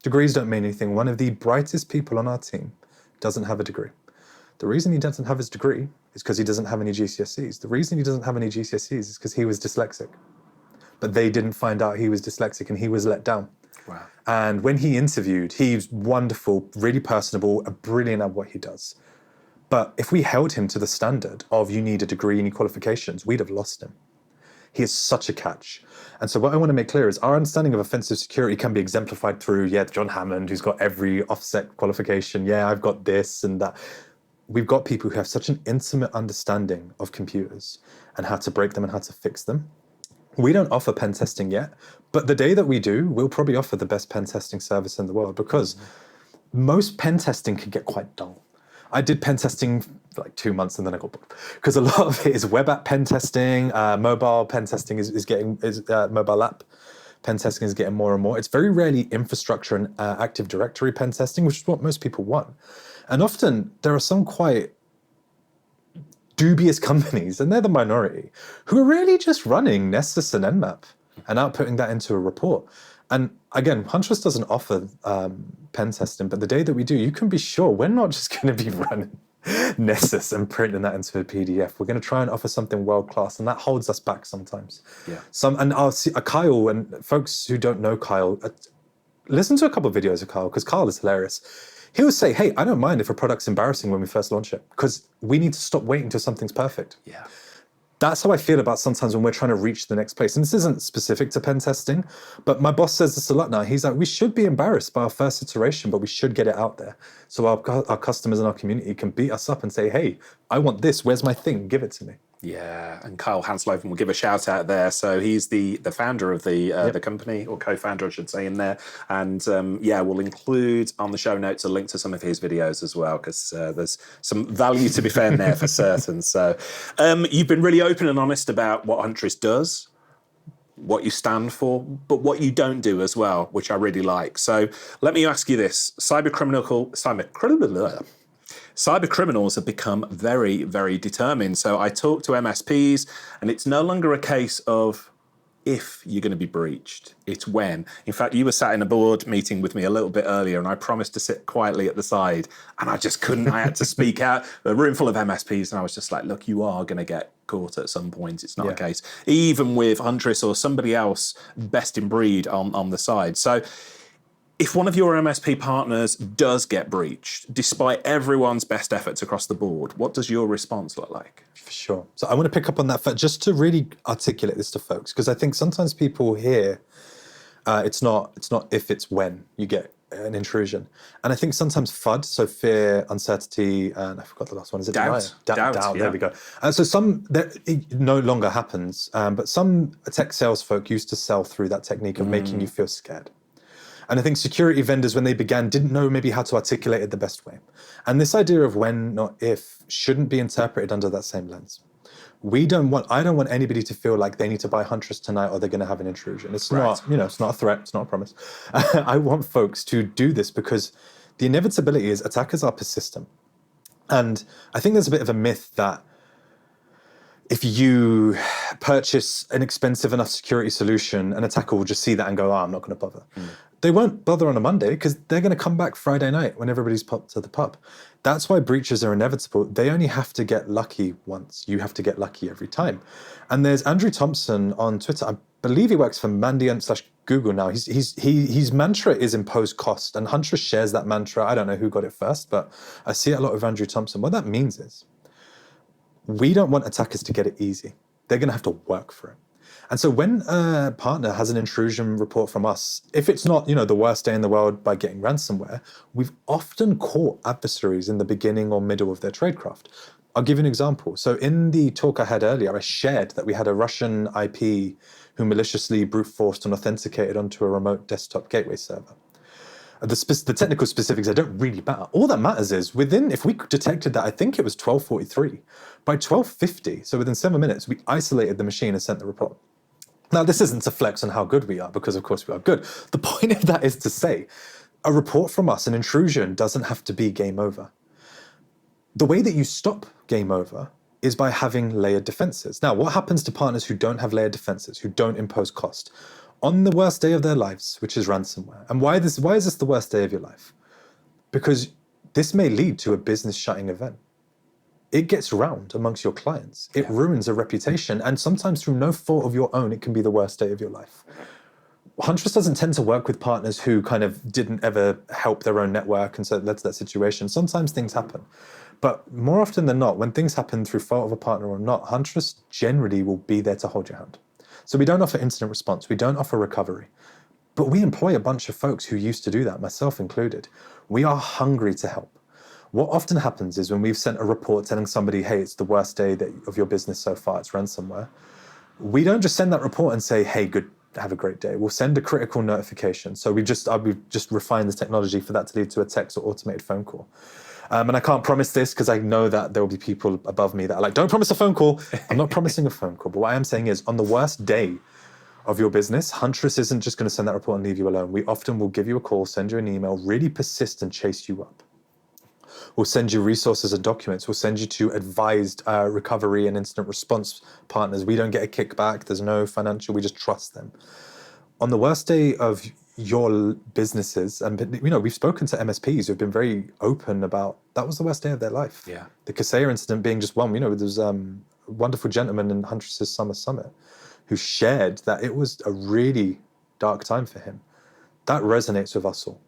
Degrees don't mean anything. One of the brightest people on our team doesn't have a degree. The reason he doesn't have his degree is because he doesn't have any GCSEs. The reason he doesn't have any GCSEs is because he was dyslexic. But they didn't find out he was dyslexic and he was let down. Wow. And when he interviewed, he's wonderful, really personable, brilliant at what he does. But if we held him to the standard of you need a degree, you need qualifications, we'd have lost him. He is such a catch. And so what I want to make clear is our understanding of offensive security can be exemplified through, John Hammond, who's got every offset qualification. I've got this and that. We've got people who have such an intimate understanding of computers and how to break them and how to fix them. We don't offer pen testing yet, but the day that we do, we'll probably offer the best pen testing service in the world because most pen testing can get quite dull. I did pen testing for like 2 months and then I got bored because a lot of it is web app pen testing, mobile pen testing mobile app pen testing is getting more and more. It's very rarely infrastructure and Active Directory pen testing, which is what most people want. And often there are some quite dubious companies, and they're the minority, who are really just running Nessus and Nmap and outputting that into a report. And again, Huntress doesn't offer pen testing, but the day that we do, you can be sure we're not just going to be running Nessus and printing that into a PDF. We're going to try and offer something world-class, and that holds us back sometimes. And I'll see Kyle, and folks who don't know Kyle, listen to a couple of videos of Kyle, because Kyle is hilarious. He'll say, hey, I don't mind if a product's embarrassing when we first launch it, because we need to stop waiting till something's perfect. That's how I feel about sometimes when we're trying to reach the next place. And this isn't specific to pen testing, but my boss says this a lot now. He's like, we should be embarrassed by our first iteration, but we should get it out there. So our customers and our community can beat us up and say, hey, I want this. Where's my thing? Give it to me. And Kyle Hansloven will give a shout out there. So he's the founder of the company, or co-founder, I should say, in there. And we'll include on the show notes a link to some of his videos as well, because there's some value to be found there for certain. So you've been really open and honest about what Huntress does, what you stand for, but what you don't do as well, which I really like. So let me ask you this. Cyber criminals have become very, very determined. So I talk to MSPs, and it's no longer a case of if you're going to be breached, it's when. In fact, you were sat in a board meeting with me a little bit earlier, and I promised to sit quietly at the side, and I just couldn't. I had to speak out. A room full of MSPs, and I was just like, look, you are going to get caught at some point. It's not a case. Even with Huntress or somebody else best in breed on the side. So if one of your MSP partners does get breached, despite everyone's best efforts across the board, what does your response look like? For sure. So I want to pick up on that just to really articulate this to folks, because I think sometimes people hear it's not if, it's when you get an intrusion. And I think sometimes FUD, so fear, uncertainty, and I forgot the last one. Is it doubt? Doubt. There we go. So it no longer happens, but some tech sales folk used to sell through that technique of making you feel scared. And I think security vendors, when they began, didn't know maybe how to articulate it the best way. And this idea of when, not if, shouldn't be interpreted under that same lens. I don't want anybody to feel like they need to buy Huntress tonight or they're going to have an intrusion. It's not, it's not a threat. It's not a promise. I want folks to do this because the inevitability is attackers are persistent. And I think there's a bit of a myth that if you purchase an expensive enough security solution, an attacker will just see that and go, I'm not going to bother. They won't bother on a Monday because they're going to come back Friday night when everybody's popped to the pub. That's why breaches are inevitable. They only have to get lucky once. You have to get lucky every time. And there's Andrew Thompson on Twitter. I believe he works for Mandiant/Google now. His mantra is impose cost, and Huntress shares that mantra. I don't know who got it first, but I see it a lot with Andrew Thompson. What that means is we don't want attackers to get it easy. They're going to have to work for it. And so when a partner has an intrusion report from us, if it's not, the worst day in the world by getting ransomware, we've often caught adversaries in the beginning or middle of their tradecraft. I'll give you an example. So in the talk I had earlier, I shared that we had a Russian IP who maliciously brute forced and authenticated onto a remote desktop gateway server. The technical specifics, they don't really matter. All that matters is if we detected that, I think it was 12:43, by 12:50, so within 7 minutes, we isolated the machine and sent the report. Now, this isn't to flex on how good we are, because of course we are good. The point of that is to say, a report from us, an intrusion, doesn't have to be game over. The way that you stop game over is by having layered defenses. Now, what happens to partners who don't have layered defenses, who don't impose cost? On the worst day of their lives, which is ransomware. And why is this the worst day of your life? Because this may lead to a business shutting event. It gets round amongst your clients. It ruins a reputation. And sometimes through no fault of your own, it can be the worst day of your life. Huntress doesn't tend to work with partners who kind of didn't ever help their own network, and so it led to that situation. Sometimes things happen. But more often than not, when things happen through fault of a partner or not, Huntress generally will be there to hold your hand. So we don't offer incident response. We don't offer recovery. But we employ a bunch of folks who used to do that, myself included. We are hungry to help. What often happens is when we've sent a report telling somebody, hey, it's the worst day of your business so far, it's ransomware, we don't just send that report and say, hey, good, have a great day. We'll send a critical notification. So we've just refined the technology for that to lead to a text or automated phone call. And I can't promise this because I know that there will be people above me that are like, don't promise a phone call. I'm not promising a phone call. But what I am saying is on the worst day of your business, Huntress isn't just going to send that report and leave you alone. We often will give you a call, send you an email, really persist and chase you up. We'll send you resources and documents. We'll send you to advised recovery and incident response partners. We don't get a kickback. There's no financial. We just trust them. On the worst day of your businesses, and we've spoken to MSPs who've been very open about that was the worst day of their life. Yeah. The Kaseya incident being just one. There was a wonderful gentleman in Huntress's Summer Summit who shared that it was a really dark time for him. That resonates with us all.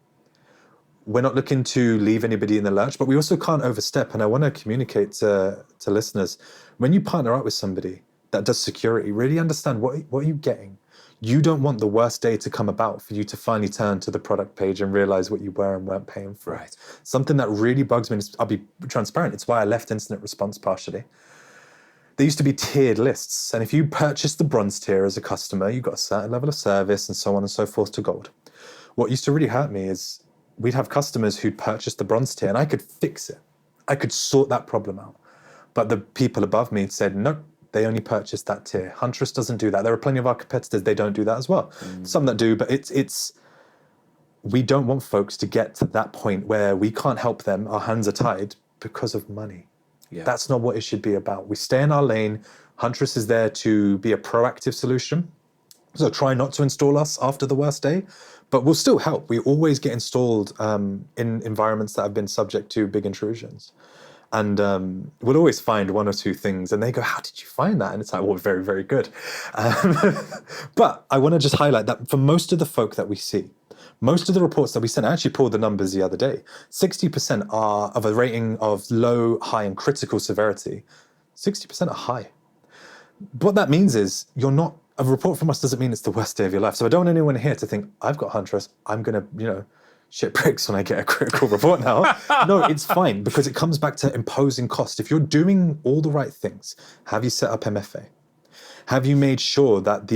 We're not looking to leave anybody in the lurch, but we also can't overstep. And I want to communicate to listeners, when you partner up with somebody that does security, really understand what are you getting? You don't want the worst day to come about for you to finally turn to the product page and realize what you were and weren't paying for. Right. Something that really bugs me, I'll be transparent, it's why I left incident response partially. There used to be tiered lists. And if you purchased the bronze tier as a customer, you got a certain level of service and so on and so forth to gold. What used to really hurt me is we'd have customers who'd purchased the bronze tier and I could fix it. I could sort that problem out. But the people above me said, nope, they only purchased that tier. Huntress doesn't do that. There are plenty of our competitors, they don't do that as well. Some that do, but we don't want folks to get to that point where we can't help them, our hands are tied because of money. Yeah. That's not what it should be about. We stay in our lane. Huntress is there to be a proactive solution. So try not to install us after the worst day, but we'll still help. We always get installed in environments that have been subject to big intrusions. And we'll always find one or two things and they go, how did you find that? And it's like, well, very, very good. But I want to just highlight that for most of the folk that we see, most of the reports that we send, I actually pulled the numbers the other day, 60% are of a rating of low, high, and critical severity. 60% are high. What that means is a report from us doesn't mean it's the worst day of your life. So I don't want anyone here to think, I've got Huntress, I'm going to, shit bricks when I get a critical report now. No, it's fine because it comes back to imposing cost. If you're doing all the right things, have you set up MFA? Have you made sure that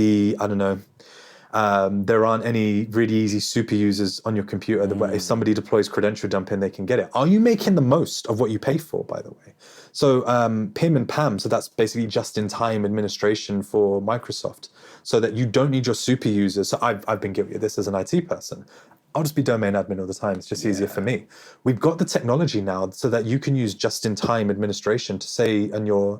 there aren't any really easy super users on your computer that if somebody deploys credential dumping, they can get it? Are you making the most of what you pay for, by the way? So PIM and PAM, so that's basically just-in-time administration for Microsoft, so that you don't need your super users. So I've been guilty of this as an IT person. I'll just be domain admin all the time. It's just easier for me. We've got the technology now so that you can use just-in-time administration to say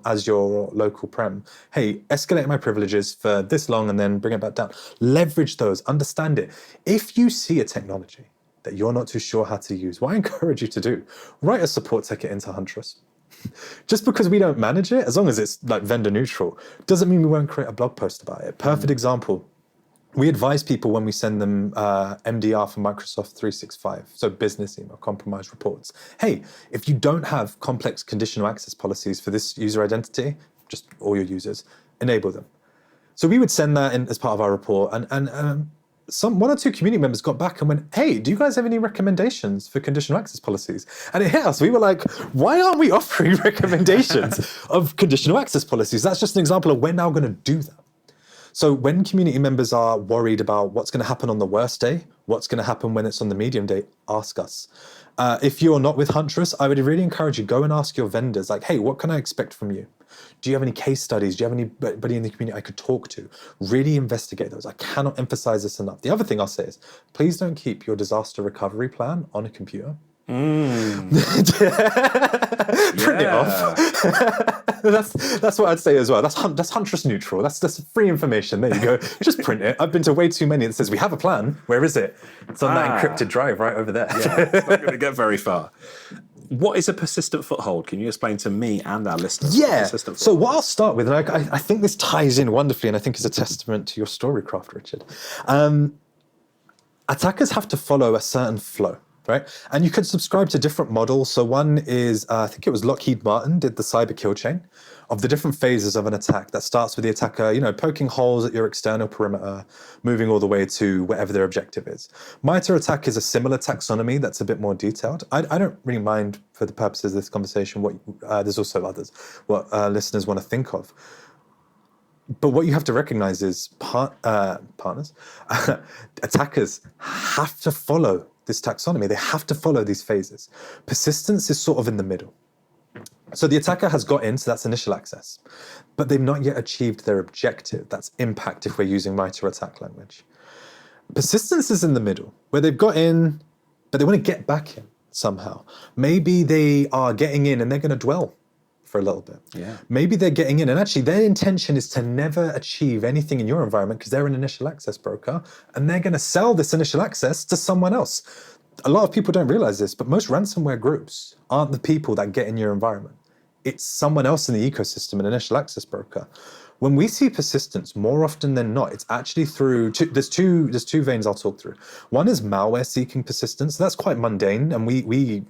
as your local prem, hey, escalate my privileges for this long and then bring it back down. Leverage those, understand it. If you see a technology that you're not too sure how to use, what I encourage you to do, write a support ticket into Huntress. Just because we don't manage it, as long as it's like vendor neutral, doesn't mean we won't create a blog post about it. Perfect example. We advise people when we send them MDR for Microsoft 365, so business email, compromise reports. Hey, if you don't have complex conditional access policies for this user identity, just all your users, enable them. So we would send that in as part of our report, and one or two community members got back and went, hey, do you guys have any recommendations for conditional access policies? And it hit us. We were like, why aren't we offering recommendations of conditional access policies? That's just an example of we're now going to do that. So when community members are worried about what's going to happen on the worst day, what's going to happen when it's on the medium day, ask us. If you're not with Huntress, I would really encourage you, go and ask your vendors, like, hey, what can I expect from you? Do you have any case studies? Do you have anybody in the community I could talk to? Really investigate those. I cannot emphasize this enough. The other thing I'll say is, please don't keep your disaster recovery plan on a computer. Print it off. That's what I'd say as well. That's Huntress neutral. That's free information. There you go. Just print it. I've been to way too many that says we have a plan. Where is it? It's on that encrypted drive right over there. Yeah, it's not going to get very far. What is a persistent foothold? Can you explain to me and our listeners? Yeah. So what I'll start with, and I think this ties in wonderfully, and I think is a testament to your storycraft, Richard. Attackers have to follow a certain flow. Right, and you can subscribe to different models. So one is, I think it was Lockheed Martin did the cyber kill chain of the different phases of an attack. That starts with the attacker, poking holes at your external perimeter, moving all the way to whatever their objective is. MITRE ATT&CK is a similar taxonomy that's a bit more detailed. I don't really mind, for the purposes of this conversation, what there's also others, what listeners want to think of. But what you have to recognize is partners, attackers have to follow this taxonomy. They have to follow these phases. Persistence is sort of in the middle. So the attacker has got in, so that's initial access, but they've not yet achieved their objective. That's impact if we're using MITRE ATT&CK language. Persistence is in the middle, where they've got in, but they want to get back in somehow. Maybe they are getting in and they're going to dwell for a little bit. Yeah. Maybe they're getting in and actually their intention is to never achieve anything in your environment because they're an initial access broker and they're going to sell this initial access to someone else. A lot of people don't realize this, but most ransomware groups aren't the people that get in your environment. It's someone else in the ecosystem, an initial access broker. When we see persistence, more often than not, it's actually through there's two veins I'll talk through. One is malware seeking persistence. That's quite mundane, and we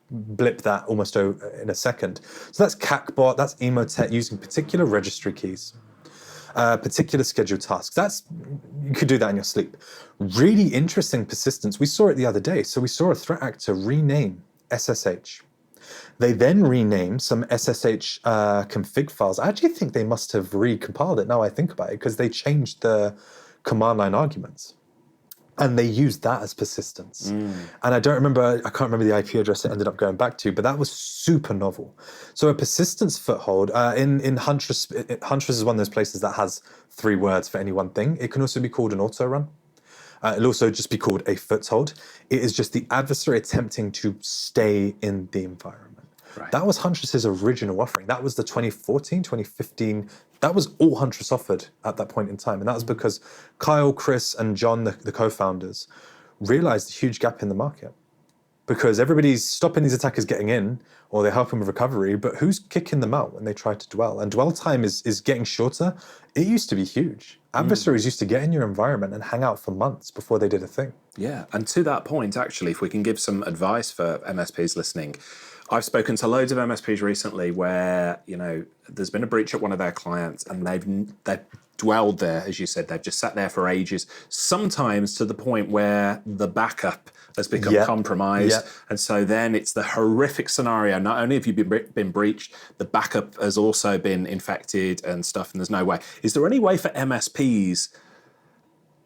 blip that almost in a second. So that's CACbot, that's Emotet using particular registry keys, particular scheduled tasks. You could do that in your sleep. Really interesting persistence. We saw it the other day. So we saw a threat actor rename SSH. They then renamed some SSH config files. I actually think they must have recompiled it, now I think about it, because they changed the command line arguments. And they used that as persistence. And I can't remember the IP address it ended up going back to, but that was super novel. So a persistence foothold, in Huntress, Huntress is one of those places that has 3 words for any one thing. It can also be called an auto run. It'll also just be called a foothold. It is just the adversary attempting to stay in the environment. Right. That was Huntress's original offering. That was the 2014, 2015. That was all Huntress offered at that point in time. And that was because Kyle, Chris, and John, the co-founders, realized the huge gap in the market. Because everybody's stopping these attackers getting in, or they're helping with recovery, but who's kicking them out when they try to dwell? And dwell time is getting shorter. It used to be huge. Adversaries used to get in your environment and hang out for months before they did a thing. Yeah, and to that point, actually, if we can give some advice for MSPs listening, I've spoken to loads of MSPs recently where, there's been a breach at one of their clients and they've dwelled there, as you said, they've just sat there for ages, sometimes to the point where the backup has become compromised. And so then it's the horrific scenario. Not only have you been breached, the backup has also been infected and stuff, and there's no way. Is there any way for MSPs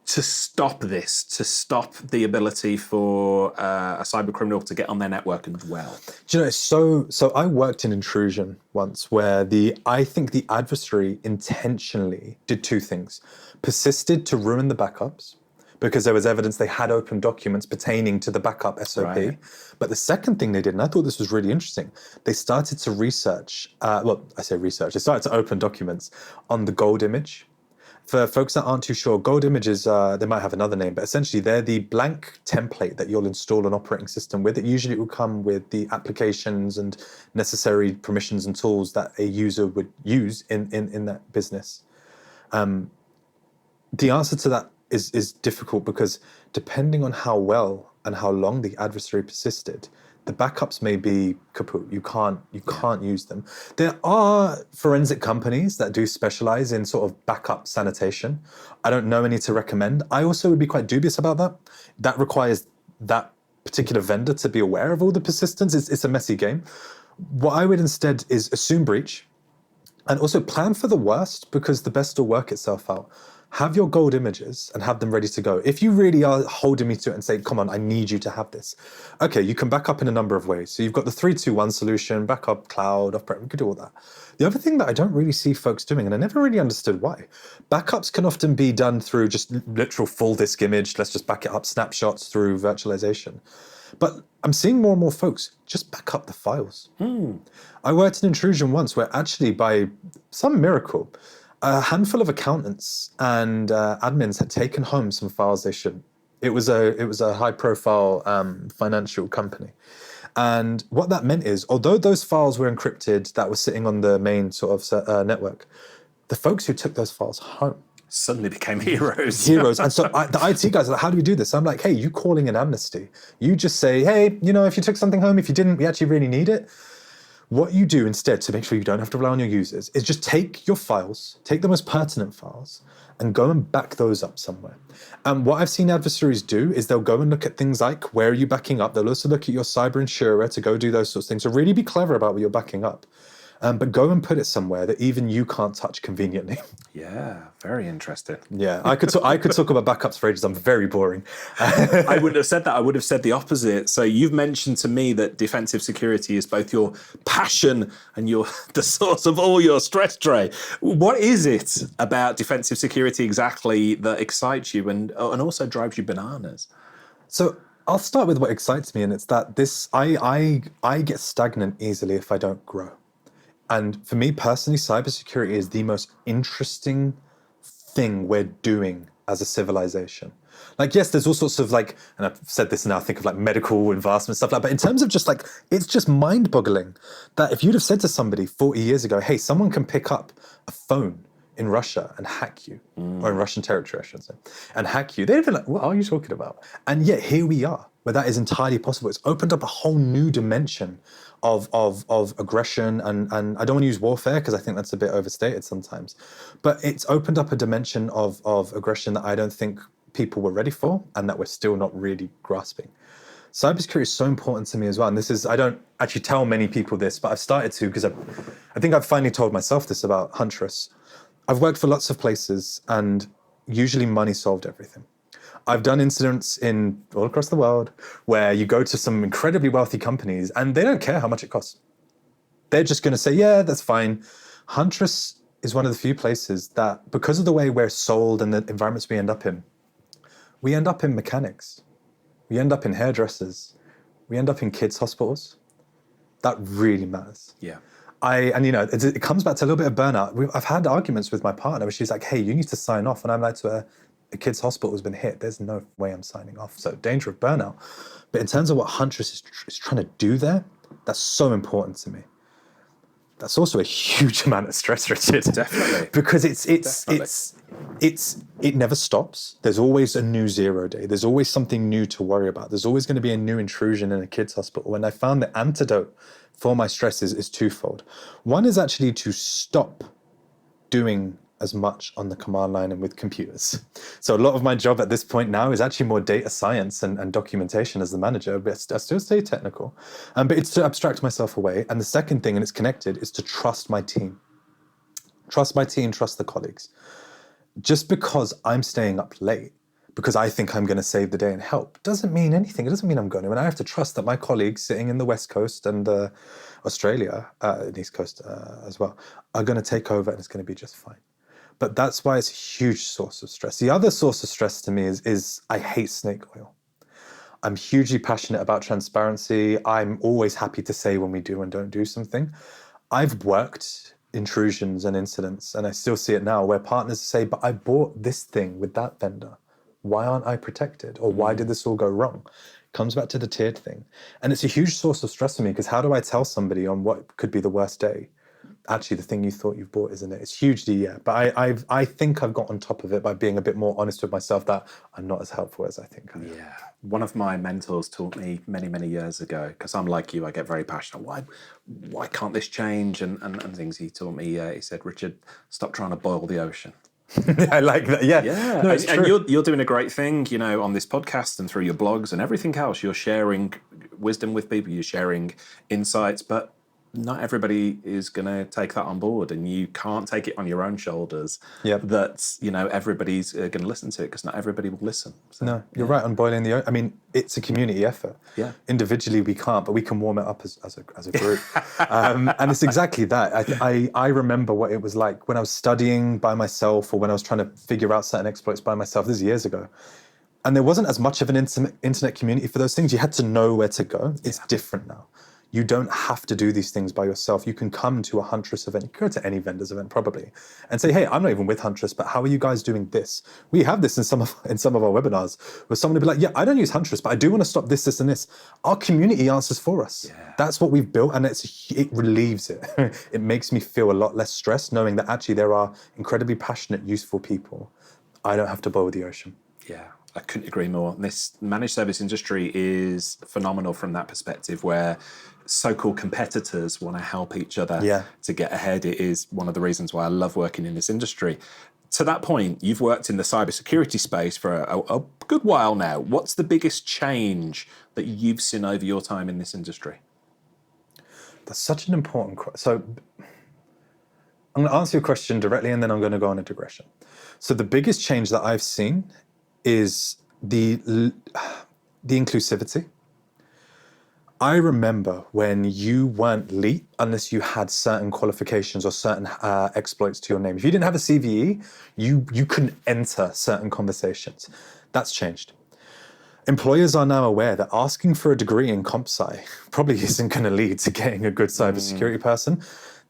to stop this, to stop the ability for a cyber criminal to get on their network and dwell? Do you know, so I worked in intrusion once where I think the adversary intentionally did 2 things. Persisted to ruin the backups because there was evidence they had open documents pertaining to the backup SOP. Right. But the second thing they did, and I thought this was really interesting, they started to research, they started to open documents on the gold image. For folks that aren't too sure, gold images, they might have another name, but essentially they're the blank template that you'll install an operating system with. It usually will come with the applications and necessary permissions and tools that a user would use in that business. The answer to that is difficult because depending on how well and how long the adversary persisted, the backups may be kaput. You can't use them. There are forensic companies that do specialize in sort of backup sanitation. I don't know any to recommend. I also would be quite dubious about that. That requires that particular vendor to be aware of all the persistence. It's a messy game. What I would instead is assume breach, And also plan for the worst, because the best will work itself out. Have your gold images and have them ready to go. If you really are holding me to it and say, come on, I need you to have this. Okay, you can back up in a number of ways. So you've got the 3-2-1 solution, backup, cloud, off-prem, you could do all that. The other thing that I don't really see folks doing, and I never really understood why, backups can often be done through just literal full disk image. Let's just back it up, snapshots through virtualization. But I'm seeing more and more folks just back up the files. I worked an intrusion once where actually by some miracle, a handful of accountants and admins had taken home some files they shouldn't. It was a high-profile financial company. And what that meant is, although those files were encrypted that were sitting on the main sort of network, the folks who took those files home Suddenly became heroes. And so the IT guys are like, how do we do this? I'm like, hey, you calling an amnesty. You just say, hey, if you took something home, if you didn't, we actually really need it. What you do instead to make sure you don't have to rely on your users is just take your files, take the most pertinent files, and go and back those up somewhere. And what I've seen adversaries do is they'll go and look at things like, where are you backing up? They'll also look at your cyber insurer to go do those sorts of things. So really be clever about what you're backing up. But go and put it somewhere that even you can't touch conveniently. Yeah, very interesting. Yeah, I could talk about backups for ages. I'm very boring. I wouldn't have said that. I would have said the opposite. So you've mentioned to me that defensive security is both your passion and the source of all your stress, Dray. What is it about defensive security exactly that excites you and also drives you bananas? So I'll start with what excites me, and it's that I get stagnant easily if I don't grow. And for me personally, cybersecurity is the most interesting thing we're doing as a civilization. Like, yes, there's all sorts of and I've said this now, I think of medical advancement, stuff like that. But in terms of just it's just mind boggling that if you'd have said to somebody 40 years ago, hey, someone can pick up a phone in Russia and hack you, or in Russian territory, I should say, and hack you, they'd have been like, what are you talking about? And yet here we are, where that is entirely possible. It's opened up a whole new dimension of aggression, and I don't want to use warfare because I think that's a bit overstated sometimes, but it's opened up a dimension of aggression that I don't think people were ready for and that we're still not really grasping. Cybersecurity is so important to me as well, and I don't actually tell many people this, but I've started to, because I think I've finally told myself this about Huntress. I've worked for lots of places, and usually money solved everything. I've done incidents all across the world where you go to some incredibly wealthy companies and they don't care how much it costs. They're just going to say, yeah, that's fine. Huntress is one of the few places that, because of the way we're sold and the environments we end up in mechanics. We end up in hairdressers. We end up in kids' hospitals. That really matters. Yeah. It comes back to a little bit of burnout. I've had arguments with my partner where she's like, hey, you need to sign off. And I'm like to her, a kid's hospital has been hit. There's no way I'm signing off. So danger of burnout. But in terms of what Huntress is trying to do there, that's so important to me. That's also a huge amount of stress, Richard. Definitely. Because it never stops. There's always a new 0 day. There's always something new to worry about. There's always going to be a new intrusion in a kid's hospital. And I found the antidote for my stress is twofold. One is actually to stop doing as much on the command line and with computers. So a lot of my job at this point now is actually more data science and documentation as the manager, but I still stay technical. But it's to abstract myself away. And the second thing, and it's connected, is to trust my team. Trust my team, trust the colleagues. Just because I'm staying up late, because I think I'm going to save the day and help, doesn't mean anything. It doesn't mean I'm going to. And I have to trust that my colleagues sitting in the West Coast and Australia, the East Coast as well, are going to take over and it's going to be just fine. But that's why it's a huge source of stress. The other source of stress to me is I hate snake oil. I'm hugely passionate about transparency. I'm always happy to say when we do and don't do something. I've worked intrusions and incidents, and I still see it now, where partners say, but I bought this thing with that vendor. Why aren't I protected? Or why did this all go wrong? It comes back to the tiered thing. And it's a huge source of stress for me, because how do I tell somebody on what could be the worst day, actually the thing you thought you've bought isn't it? It's hugely, yeah. But I think I've got on top of it by being a bit more honest with myself that I'm not as helpful as I think I am. Yeah. One of my mentors taught me many, many years ago, because I'm like you, I get very passionate. Why can't this change? And things. He taught me, he said, Richard, stop trying to boil the ocean. I like that. Yeah. Yeah. No, it's and true. you're doing a great thing, on this podcast and through your blogs and everything else. You're sharing wisdom with people, you're sharing insights, but not everybody is going to take that on board, and you can't take it on your own shoulders. Yep. That everybody's going to listen to it, because not everybody will listen. So, No, you're right on boiling the ocean. I mean, it's a community effort. Yeah. Individually we can't, but we can warm it up as a group. And it's exactly that. I remember what it was like when I was studying by myself, or when I was trying to figure out certain exploits by myself. This is years ago. And there wasn't as much of an internet community for those things. You had to know where to go. It's different now. You don't have to do these things by yourself. You can come to a Huntress event, you can go to any vendor's event probably, and say, hey, I'm not even with Huntress, but how are you guys doing this? We have this in some of our webinars, where someone will be like, yeah, I don't use Huntress, but I do want to stop this, and this. Our community answers for us. Yeah. That's what we've built, and it relieves it. It makes me feel a lot less stressed, knowing that actually there are incredibly passionate, useful people. I don't have to boil the ocean. Yeah. I couldn't agree more. This managed service industry is phenomenal from that perspective, where so-called competitors want to help each other to get ahead. It is one of the reasons why I love working in this industry. To that point, you've worked in the cybersecurity space for a good while now. What's the biggest change that you've seen over your time in this industry? That's such an important question. So I'm going to answer your question directly, and then I'm going to go on a digression. So the biggest change that I've seen is the inclusivity. I remember when you weren't elite unless you had certain qualifications or certain exploits to your name. If you didn't have a CVE, you couldn't enter certain conversations. That's changed. Employers are now aware that asking for a degree in comp sci probably isn't going to lead to getting a good cybersecurity person.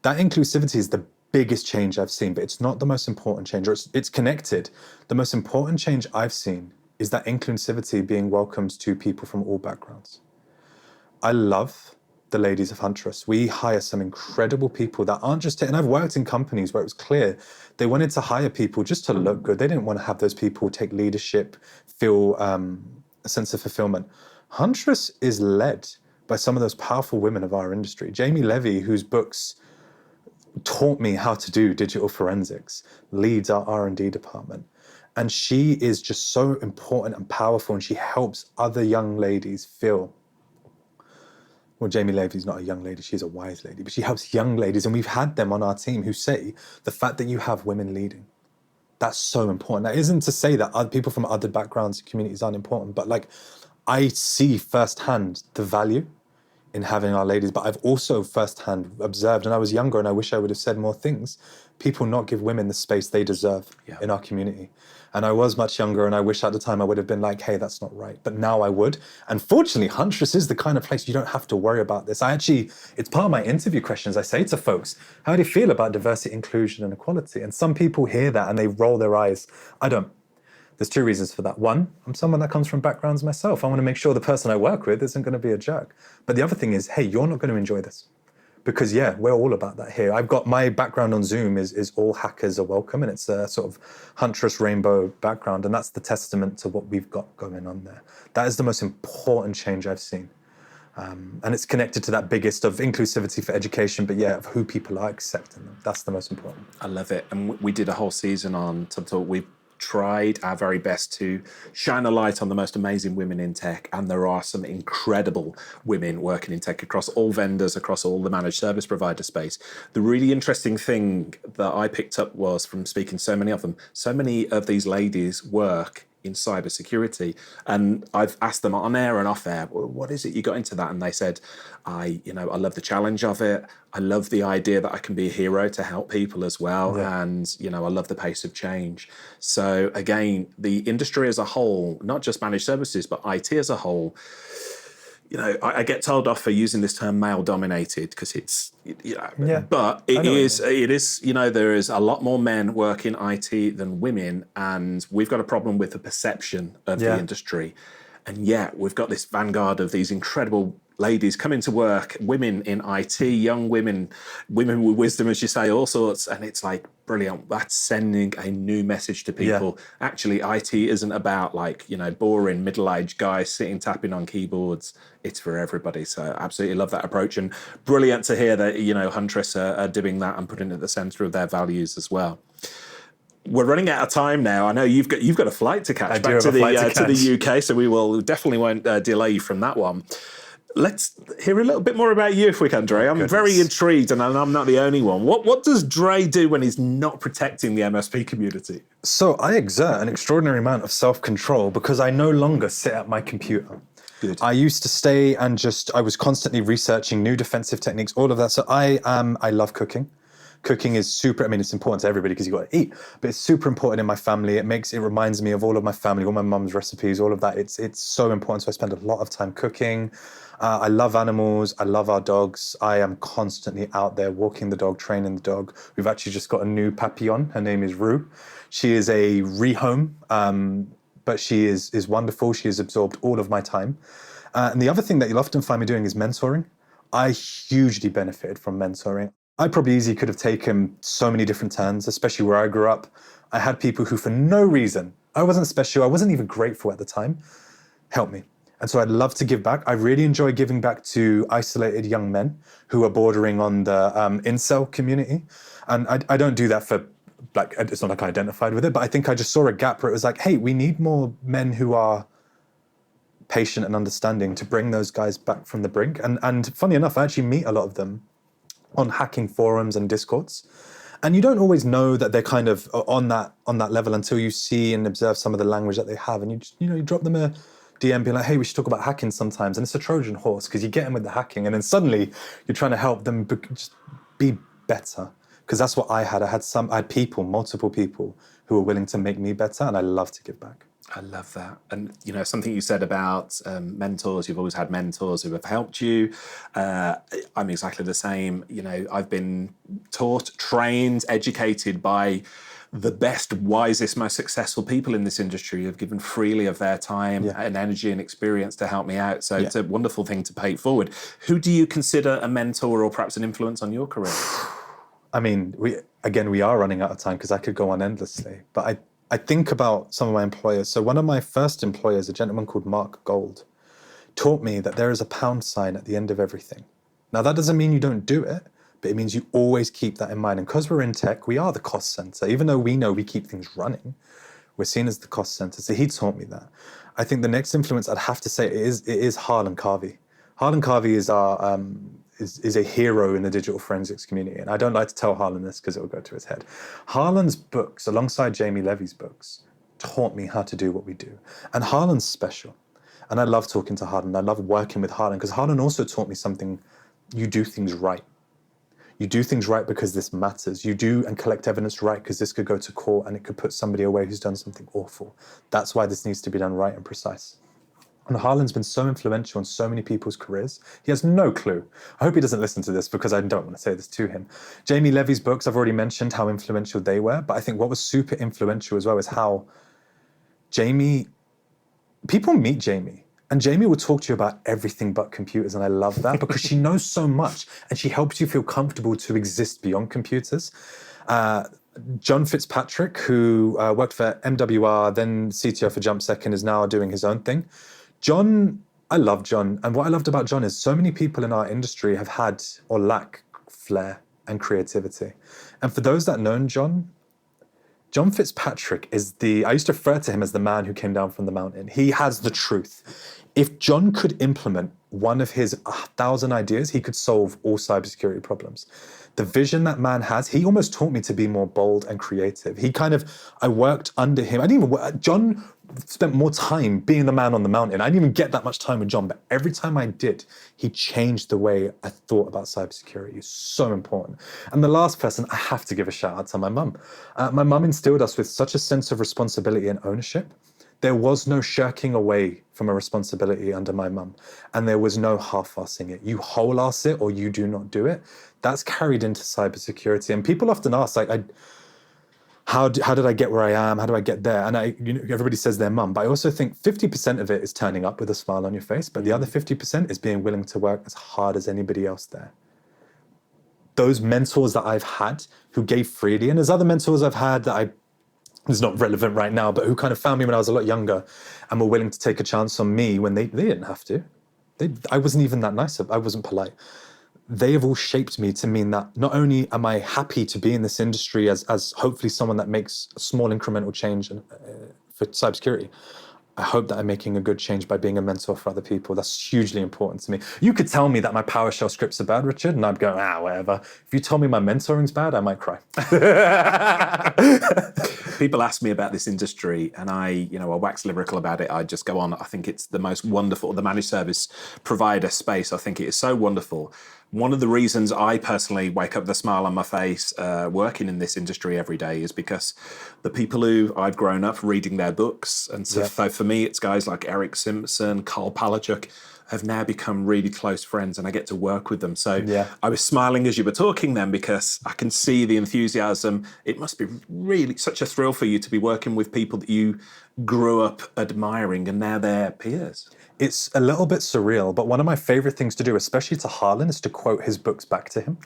That inclusivity is the biggest change I've seen, but it's not the most important change, or it's connected. The most important change I've seen is that inclusivity being welcomed to people from all backgrounds. I love the ladies of Huntress. We hire some incredible people that aren't just, and I've worked in companies where it was clear they wanted to hire people just to look good. They didn't want to have those people take leadership, feel a sense of fulfillment. Huntress is led by some of those powerful women of our industry. Jamie Levy, whose books taught me how to do digital forensics, leads our R&D department. And she is just so important and powerful, and she helps other young ladies feel, well, Jamie Levy's not a young lady, she's a wise lady, but she helps young ladies, and we've had them on our team who say the fact that you have women leading, that's so important. That isn't to say that other people from other backgrounds and communities aren't important, but like, I see firsthand the value in having our ladies, but I've also firsthand observed, and I was younger and I wish I would have said more things, people not give women the space they deserve in our community. And I was much younger, and I wish at the time I would have been like, hey, that's not right. But now I would. And fortunately, Huntress is the kind of place you don't have to worry about this. It's part of my interview questions. I say to folks, how do you feel about diversity, inclusion, and equality? And some people hear that and they roll their eyes. I don't. There's two reasons for that. One, I'm someone that comes from backgrounds myself. I want to make sure the person I work with isn't going to be a jerk. But the other thing is, hey, you're not going to enjoy this. Because we're all about that here. I've got my background on Zoom is all hackers are welcome, and it's a sort of Huntress rainbow background, and that's the testament to what we've got going on there. That is the most important change I've seen. And it's connected to that biggest of inclusivity for education, but of who people are accepting them. That's the most important. I love it. And we did a whole season on TubbTalk. We've tried our very best to shine a light on the most amazing women in tech, and there are some incredible women working in tech across all vendors, across all the managed service provider space. The really interesting thing that I picked up was, from speaking to so many of them, so many of these ladies work in cybersecurity, and I've asked them on air and off air, well, what is it you got into that? And they said, I love the challenge of it. I love the idea that I can be a hero to help people as well. Yeah. And, I love the pace of change. So again, the industry as a whole, not just managed services, but IT as a whole, I get told off for using this term male dominated, because it's, but it is, there is a lot more men work in IT than women, and we've got a problem with the perception of the industry. And we've got this vanguard of these incredible ladies coming to work, women in IT, young women with wisdom, as you say, all sorts. And it's like, brilliant. That's sending a new message to people. Yeah. Actually, IT isn't about boring middle-aged guys sitting tapping on keyboards. It's for everybody. So absolutely love that approach, and brilliant to hear that, Huntress are doing that and putting it at the center of their values as well. We're running out of time now. I know you've got a flight to catch back to the UK, so we definitely won't delay you from that one. Let's hear a little bit more about you if we can, Dray. I'm very intrigued, and I'm not the only one. What does Dray do when he's not protecting the MSP community? So I exert an extraordinary amount of self-control because I no longer sit at my computer. Good. I used to stay and I was constantly researching new defensive techniques, all of that. So I love cooking. Cooking is super, I mean, it's important to everybody because you got to eat, but it's super important in my family. It reminds me of all of my family, all my mum's recipes, all of that. It's so important. So I spend a lot of time cooking. I love animals. I love our dogs. I am constantly out there walking the dog, training the dog. We've actually just got a new papillon. Her name is Rue. She is a rehome, but she is wonderful. She has absorbed all of my time. And the other thing that you'll often find me doing is mentoring. I hugely benefited from mentoring. I probably easily could have taken so many different turns, especially where I grew up. I had people who, for no reason, I wasn't special, I wasn't even grateful at the time, help me. And so I'd love to give back. I really enjoy giving back to isolated young men who are bordering on the incel community. And I don't do that for, like, it's not like I identified with it, but I think I just saw a gap where it was like, hey, we need more men who are patient and understanding to bring those guys back from the brink. And funny enough, I actually meet a lot of them on hacking forums and discords. And you don't always know that they're kind of on that level until you see and observe some of the language that they have. And you drop them a DM being like, hey, we should talk about hacking sometimes. And it's a Trojan horse because you get them with the hacking and then suddenly you're trying to help them just be better. Because that's what I had. I had people, multiple people who were willing to make me better, and I love to give back. I love that. And, something you said about mentors, you've always had mentors who have helped you. I'm exactly the same. I've been taught, trained, educated by the best, wisest, most successful people in this industry who have given freely of their time and energy and experience to help me out. So it's a wonderful thing to pay it forward. Who do you consider a mentor or perhaps an influence on your career? I mean, we are running out of time because I could go on endlessly, but I think about some of my employers. So one of my first employers, a gentleman called Mark Gold, taught me that there is a pound sign at the end of everything. Now, that doesn't mean you don't do it, but it means you always keep that in mind. And because we're in tech, we are the cost center. Even though we know we keep things running, we're seen as the cost center. So he taught me that. I think the next influence I'd have to say is Harlan Carvey. Harlan Carvey is our is a hero in the digital forensics community. And I don't like to tell Harlan this because it will go to his head. Harlan's books, alongside Jamie Levy's books, taught me how to do what we do. And Harlan's special. And I love talking to Harlan. I love working with Harlan because Harlan also taught me something. You do things right. You do things right because this matters. You do and collect evidence right because this could go to court and it could put somebody away who's done something awful. That's why this needs to be done right and precise. And Harlan's been so influential in so many people's careers. He has no clue. I hope he doesn't listen to this because I don't want to say this to him. Jamie Levy's books, I've already mentioned how influential they were, but I think what was super influential as well is how people meet Jamie, and Jamie will talk to you about everything but computers, and I love that because she knows so much and she helps you feel comfortable to exist beyond computers. John Fitzpatrick, who worked for MWR, then CTO for JumpSec, and is now doing his own thing. John, I love John. And what I loved about John is so many people in our industry have had or lack flair and creativity. And for those that know John Fitzpatrick I used to refer to him as the man who came down from the mountain. He has the truth. If John could implement one of his 1,000 ideas, he could solve all cybersecurity problems. The vision that man has, he almost taught me to be more bold and creative. I worked under him. John spent more time being the man on the mountain. I didn't even get that much time with John, but every time I did, he changed the way I thought about cybersecurity. It's so important. And the last person, I have to give a shout out to my mum. My mum instilled us with such a sense of responsibility and ownership. There was no shirking away from a responsibility under my mum, and there was no half-assing it. You whole-ass it or you do not do it. That's carried into cybersecurity. And people often ask, like, how did I get where I am? How do I get there? And everybody says their mum, but I also think 50% of it is turning up with a smile on your face, but the other 50% is being willing to work as hard as anybody else there. Those mentors that I've had who gave freely, and there's other mentors I've had that it's not relevant right now, but who kind of found me when I was a lot younger and were willing to take a chance on me when they didn't have to. I wasn't even that nice. I wasn't polite. They have all shaped me to mean that not only am I happy to be in this industry as hopefully someone that makes a small incremental change for cybersecurity, I hope that I'm making a good change by being a mentor for other people. That's hugely important to me. You could tell me that my PowerShell scripts are bad, Richard, and I'd go, whatever. If you told me my mentoring's bad, I might cry. People ask me about this industry and I wax lyrical about it. I just go on. I think it's the most wonderful, the managed service provider space. I think it is so wonderful. One of the reasons I personally wake up with a smile on my face working in this industry every day is because the people who I've grown up reading their books. And so for me, it's guys like Eric Simpson, Carl Palachuk, have now become really close friends and I get to work with them. So I was smiling as you were talking then because I can see the enthusiasm. It must be really such a thrill for you to be working with people that you grew up admiring and now they're peers. It's a little bit surreal, but one of my favorite things to do, especially to Harlan, is to quote his books back to him,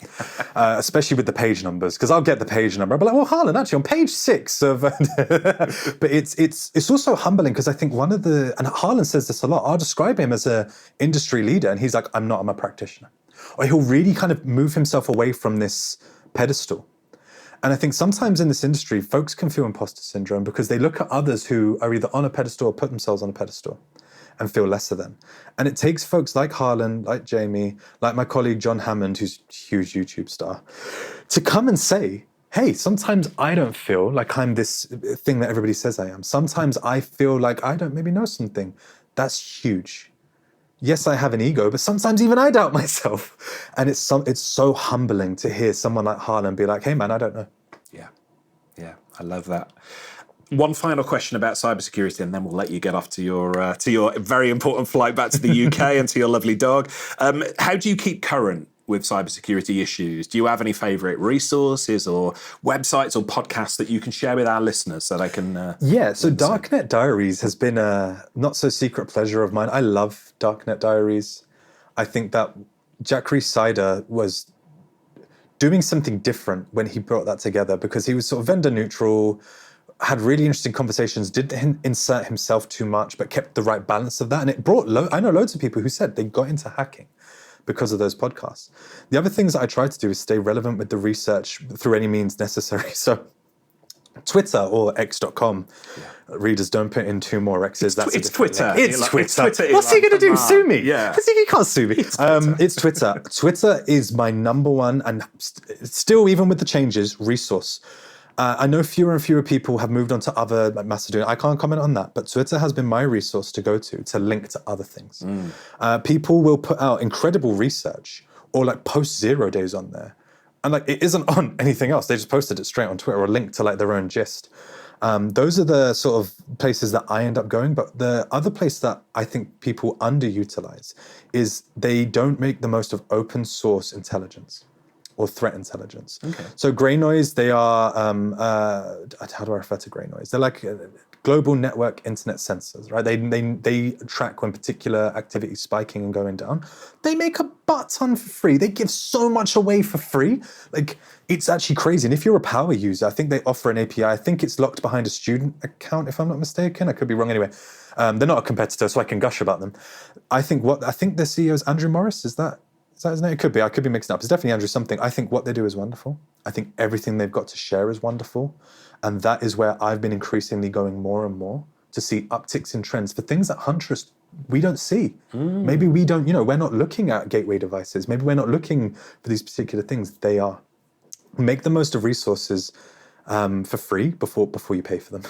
especially with the page numbers, because I'll get the page number. I'll be like, well, Harlan, actually on page 6 of... But it's also humbling because I think and Harlan says this a lot, I'll describe him as a industry leader and he's like, I'm a practitioner. Or he'll really kind of move himself away from this pedestal. And I think sometimes in this industry, folks can feel imposter syndrome because they look at others who are either on a pedestal or put themselves on a pedestal and feel lesser than. And it takes folks like Harlan, like Jamie, like my colleague John Hammond, who's a huge YouTube star, to come and say, hey, sometimes I don't feel like I'm this thing that everybody says I am. Sometimes I feel like I don't maybe know something. That's huge. Yes, I have an ego, but sometimes even I doubt myself. And it's so humbling to hear someone like Harlan be like, hey man, I don't know. Yeah, I love that. One final question about cybersecurity, and then we'll let you get off to your very important flight back to the UK and to your lovely dog. How do you keep current with cybersecurity issues? Do you have any favourite resources or websites or podcasts that you can share with our listeners so they can... so Darknet Diaries has been a not-so-secret pleasure of mine. I love Darknet Diaries. I think that Jack Rees-Sider was doing something different when he brought that together because he was sort of vendor neutral, had really interesting conversations, didn't insert himself too much, but kept the right balance of that. And it brought, I know loads of people who said they got into hacking because of those podcasts. The other things that I try to do is stay relevant with the research through any means necessary. So Twitter or x.com, readers don't put in 2 more X's. It's Twitter. It's Twitter. What's he going to do? Sue me? Yeah. He can't sue me. It's Twitter. Twitter is my number one, and still, even with the changes, resource. I know fewer and fewer people have moved on to other, like Macedonia. I can't comment on that, but Twitter has been my resource to go to link to other things. People will put out incredible research or like post 0 days on there. And like it isn't on anything else. They just posted it straight on Twitter or linked to like their own gist. Those are the sort of places that I end up going. But the other place that I think people underutilize is they don't make the most of open source intelligence or threat intelligence. Okay. So Grey Noise, they are, how do I refer to Grey Noise? They're like global network internet sensors, right? They track when particular activity is spiking and going down. They make a butt ton for free. They give so much away for free. Like, it's actually crazy. And if you're a power user, I think they offer an API. I think it's locked behind a student account, if I'm not mistaken. I could be wrong anyway. They're not a competitor, so I can gush about them. I think their CEO is Andrew Morris. Is that his name? It could be. I could be mixing up. It's definitely Andrew something. I think what they do is wonderful. I think everything they've got to share is wonderful. And that is where I've been increasingly going more and more to see upticks in trends for things that Huntress we don't see. Maybe we don't, we're not looking at gateway devices. Maybe we're not looking for these particular things. They are. Make the most of resources for free before you pay for them.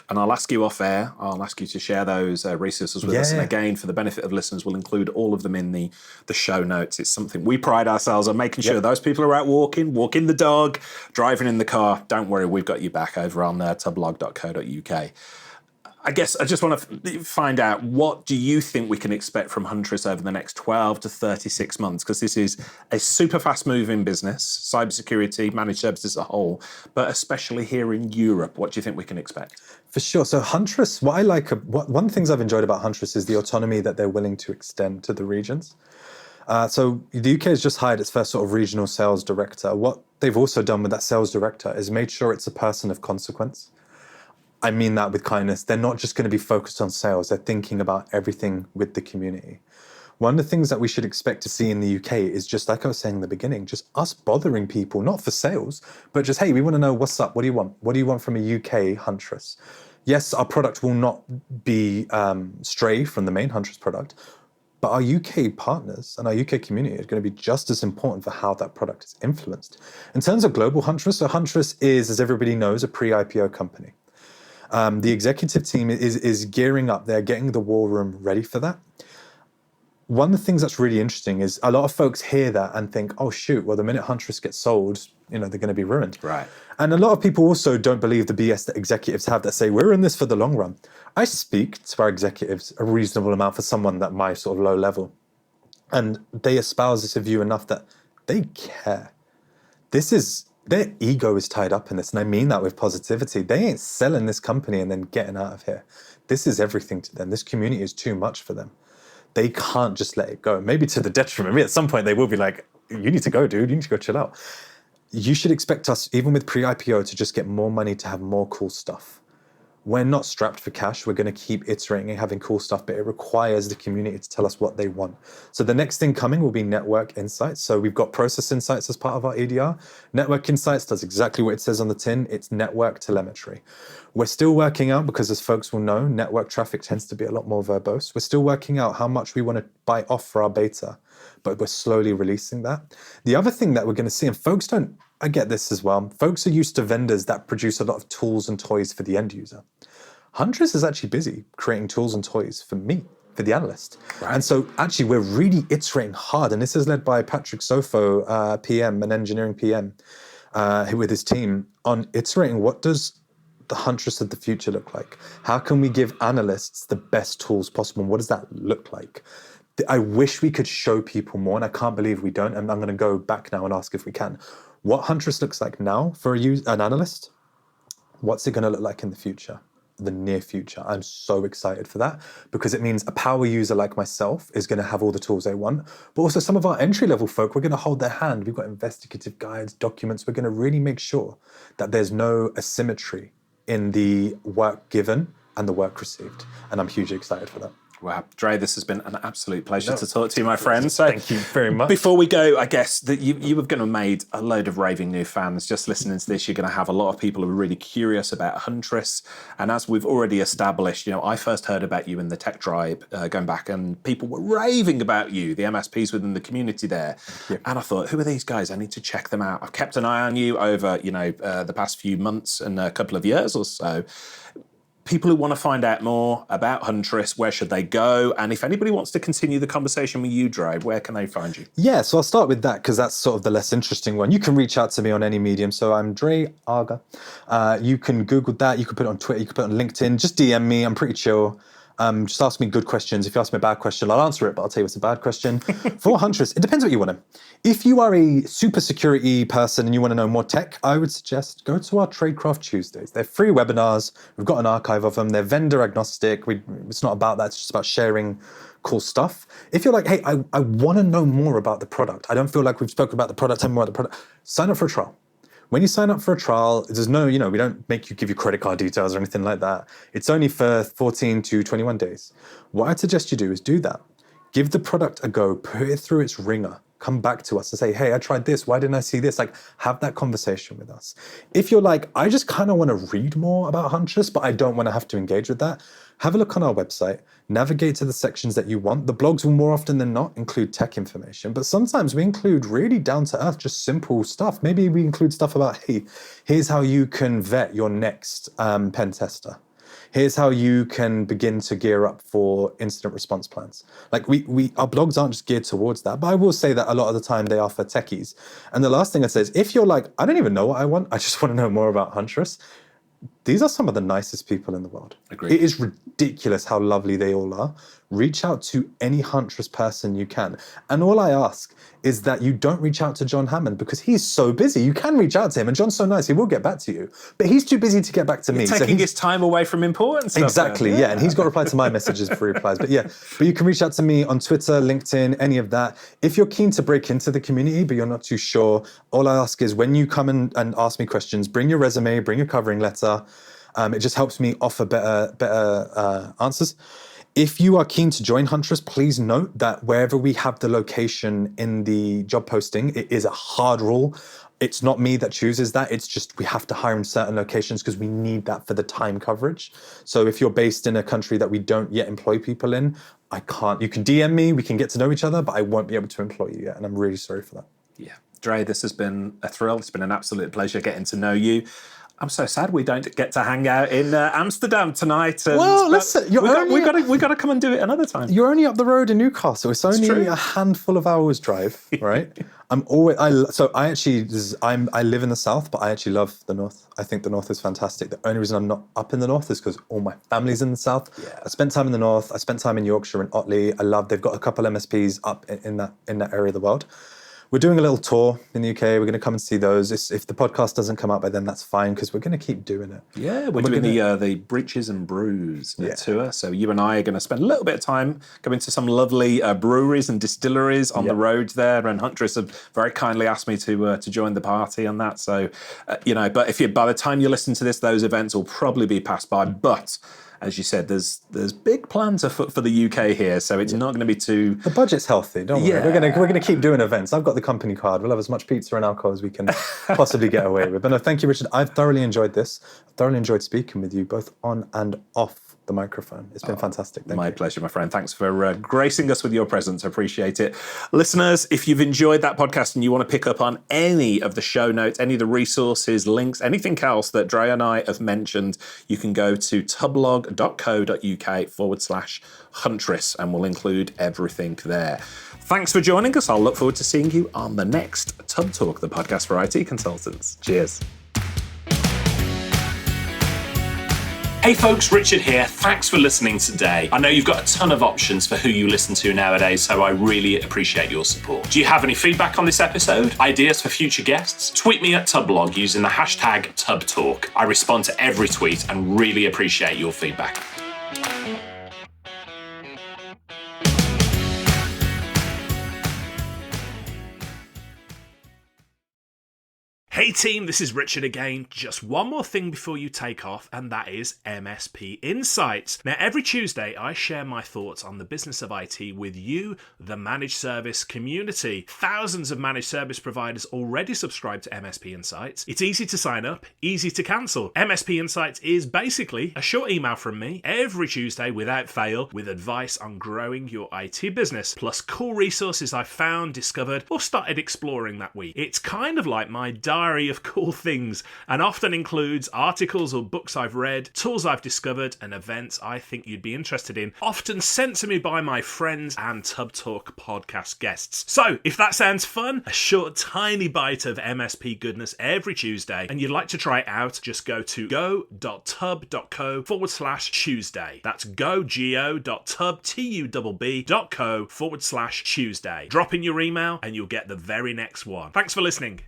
And I'll ask you off air. I'll ask you to share those resources with us. And again, for the benefit of listeners, we'll include all of them in the show notes. It's something we pride ourselves on making sure those people are out walking the dog, driving in the car. Don't worry, we've got you back over on tubblog.co.uk. I guess I just want to find out, what do you think we can expect from Huntress over the next 12 to 36 months? Because this is a super fast-moving business, cybersecurity, managed services as a whole, but especially here in Europe. What do you think we can expect? For sure. So Huntress, one of the things I've enjoyed about Huntress is the autonomy that they're willing to extend to the regions. So the UK has just hired its first sort of regional sales director. What they've also done with that sales director is made sure it's a person of consequence. I mean that with kindness. They're not just going to be focused on sales. They're thinking about everything with the community. One of the things that we should expect to see in the UK is just like I was saying in the beginning, just us bothering people, not for sales, but just, hey, we want to know what's up. What do you want? What do you want from a UK Huntress? Yes, our product will not be stray from the main Huntress product, but our UK partners and our UK community are going to be just as important for how that product is influenced. In terms of global Huntress, so Huntress is, as everybody knows, a pre-IPO company. The executive team is gearing up. They're getting the war room ready for that. One of the things that's really interesting is a lot of folks hear that and think, oh, shoot, well, the minute Huntress gets sold, they're going to be ruined. Right. And a lot of people also don't believe the BS that executives have that say, we're in this for the long run. I speak to our executives a reasonable amount for someone at my sort of low level. And they espouse this view enough that they care. Their ego is tied up in this. And I mean that with positivity. They ain't selling this company and then getting out of here. This is everything to them. This community is too much for them. They can't just let it go. Maybe to the detriment. Maybe at some point they will be like, you need to go, dude. You need to go chill out. You should expect us, even with pre-IPO, to just get more money to have more cool stuff. We're not strapped for cash. We're going to keep iterating and having cool stuff, but it requires the community to tell us what they want. So the next thing coming will be network insights. So we've got process insights as part of our EDR. Network insights does exactly what it says on the tin. It's network telemetry. We're still working out, because as folks will know, network traffic tends to be a lot more verbose. We're still working out how much we want to bite off for our beta, but we're slowly releasing that. The other thing that we're going to see, and folks don't, I get this as well, folks are used to vendors that produce a lot of tools and toys for the end user. Huntress is actually busy creating tools and toys for me, for the analyst. Right. And so actually we're really iterating hard, and this is led by Patrick Sofo, PM, an engineering PM, with his team, on iterating what does the Huntress of the future look like? How can we give analysts the best tools possible? And what does that look like? I wish we could show people more, and I can't believe we don't. And I'm going to go back now and ask if we can. What Huntress looks like now for an analyst, what's it going to look like in the future, the near future? I'm so excited for that, because it means a power user like myself is going to have all the tools they want, but also some of our entry-level folk, we're going to hold their hand. We've got investigative guides, documents. We're going to really make sure that there's no asymmetry in the work given and the work received. And I'm hugely excited for that. Wow, Dray, this has been an absolute pleasure to talk to you, my friend. So thank you very much. Before we go, I guess that you have going to have made a load of raving new fans. Just listening to this, you're going to have a lot of people who are really curious about Huntress. And as we've already established, I first heard about you in the tech tribe going back, and people were raving about you, the MSPs within the community there. And I thought, who are these guys? I need to check them out. I've kept an eye on you over, the past few months and a couple of years or so. People who want to find out more about Huntress, where should they go? And if anybody wants to continue the conversation with you, Dray, where can they find you? Yeah, so I'll start with that, because that's sort of the less interesting one. You can reach out to me on any medium. So I'm Dray Agha. You can Google that. You can put it on Twitter. You can put it on LinkedIn. Just DM me. I'm pretty chill. Just ask me good questions. If you ask me a bad question, I'll answer it, but I'll tell you it's a bad question. For Huntress, it depends what you want to. If you are a super security person and you want to know more tech, I would suggest go to our Tradecraft Tuesdays. They're free webinars. We've got an archive of them. They're vendor agnostic. It's not about that. It's just about sharing cool stuff. If you're like, hey, I want to know more about the product. I don't feel like we've spoken about the product. Tell me more about the product. Sign up for a trial. When you sign up for a trial, there's no, we don't make you give you credit card details or anything like that. It's only for 14 to 21 days. What I'd suggest you do is do that. Give the product a go, put it through its ringer, come back to us and say, hey, I tried this. Why didn't I see this? Have that conversation with us. If you're like, I just kind of want to read more about Huntress, but I don't want to have to engage with that, have a look on our website, navigate to the sections that you want. The blogs will more often than not include tech information, but sometimes we include really down to earth, just simple stuff. Maybe we include stuff about, hey, here's how you can vet your next pen tester. Here's how you can begin to gear up for incident response plans. Our blogs aren't just geared towards that, but I will say that a lot of the time they are for techies. And the last thing I say is, if you're like, I don't even know what I want, I just want to know more about Huntress, these are some of the nicest people in the world. Agreed. It is ridiculous how lovely they all are. Reach out to any Huntress person you can. And all I ask is that you don't reach out to John Hammond, because he's so busy. You can reach out to him, and John's so nice, he will get back to you. But he's too busy to get back to me. Taking his time away from important stuff. Exactly, yeah. And he's got to reply to my messages before he replies. But you can reach out to me on Twitter, LinkedIn, any of that. If you're keen to break into the community, but you're not too sure, all I ask is when you come and ask me questions, bring your resume, bring your covering letter. It just helps me offer better answers. If you are keen to join Huntress, please note that wherever we have the location in the job posting, it is a hard rule. it's not me that chooses that. It's just we have to hire in certain locations because we need that for the time coverage. So if you're based in a country that we don't yet employ people in, I can't. You can DM me, we can get to know each other, but I won't be able to employ you yet. And I'm really sorry for that. Yeah. Dre, this has been a thrill. It's been an absolute pleasure getting to know you. I'm so sad we don't get to hang out in Amsterdam tonight. Well, listen, we got to come and do it another time. You're only up the road in Newcastle. It's only a handful of hours drive, right? I live in the south, but I actually love the north. I think the north is fantastic. The only reason I'm not up in the north is because all my family's in the south. Yeah. I spent time in the north. I spent time in Yorkshire and Otley. They've got a couple MSPs up in that area of the world. We're doing a little tour in the UK. We're going to come and see those. If the podcast doesn't come out by then, that's fine because we're going to keep doing it. Yeah, we're doing the Breeches and Brews tour. So you and I are going to spend a little bit of time going to some lovely breweries and distilleries on the road there. And Huntress have very kindly asked me to join the party on that. So, but by the time you listen to this, those events will probably be passed by. But as you said, there's big plans afoot for the UK here, so it's not going to be too. The budget's healthy, don't worry. We're gonna keep doing events. I've got the company card. We'll have as much pizza and alcohol as we can possibly get away with. But no, thank you, Richard. I've thoroughly enjoyed this. I've thoroughly enjoyed speaking with you, both on and off the microphone. It's been fantastic. Thank you. My pleasure, my friend. Thanks for gracing us with your presence. I appreciate it. Listeners, if you've enjoyed that podcast and you want to pick up on any of the show notes, any of the resources, links, anything else that Dre and I have mentioned, you can go to tublog.co.uk/Huntress and we'll include everything there. Thanks for joining us. I'll look forward to seeing you on the next TubbTalk, the podcast for IT consultants. Cheers. Hey folks, Richard here. Thanks for listening today. I know you've got a ton of options for who you listen to nowadays, so I really appreciate your support. Do you have any feedback on this episode? Ideas for future guests? Tweet me at Tubblog using the hashtag TubbTalk. I respond to every tweet and really appreciate your feedback. Hey team, this is Richard again. Just one more thing before you take off, and that is MSP Insights. Now, every Tuesday, I share my thoughts on the business of IT with you, the managed service community. Thousands of managed service providers already subscribe to MSP Insights. It's easy to sign up, easy to cancel. MSP Insights is basically a short email from me every Tuesday without fail with advice on growing your IT business, plus cool resources I've found, discovered, or started exploring that week. It's kind of like my diary of cool things and often includes articles or books I've read, tools I've discovered, and events I think you'd be interested in, often sent to me by my friends and TubbTalk podcast guests. So if that sounds fun, a short tiny bite of MSP goodness every Tuesday, and you'd like to try it out, just go to go.tubb.co/Tuesday. That's go.tubb.co/Tuesday. Drop in your email and you'll get the very next one. Thanks for listening.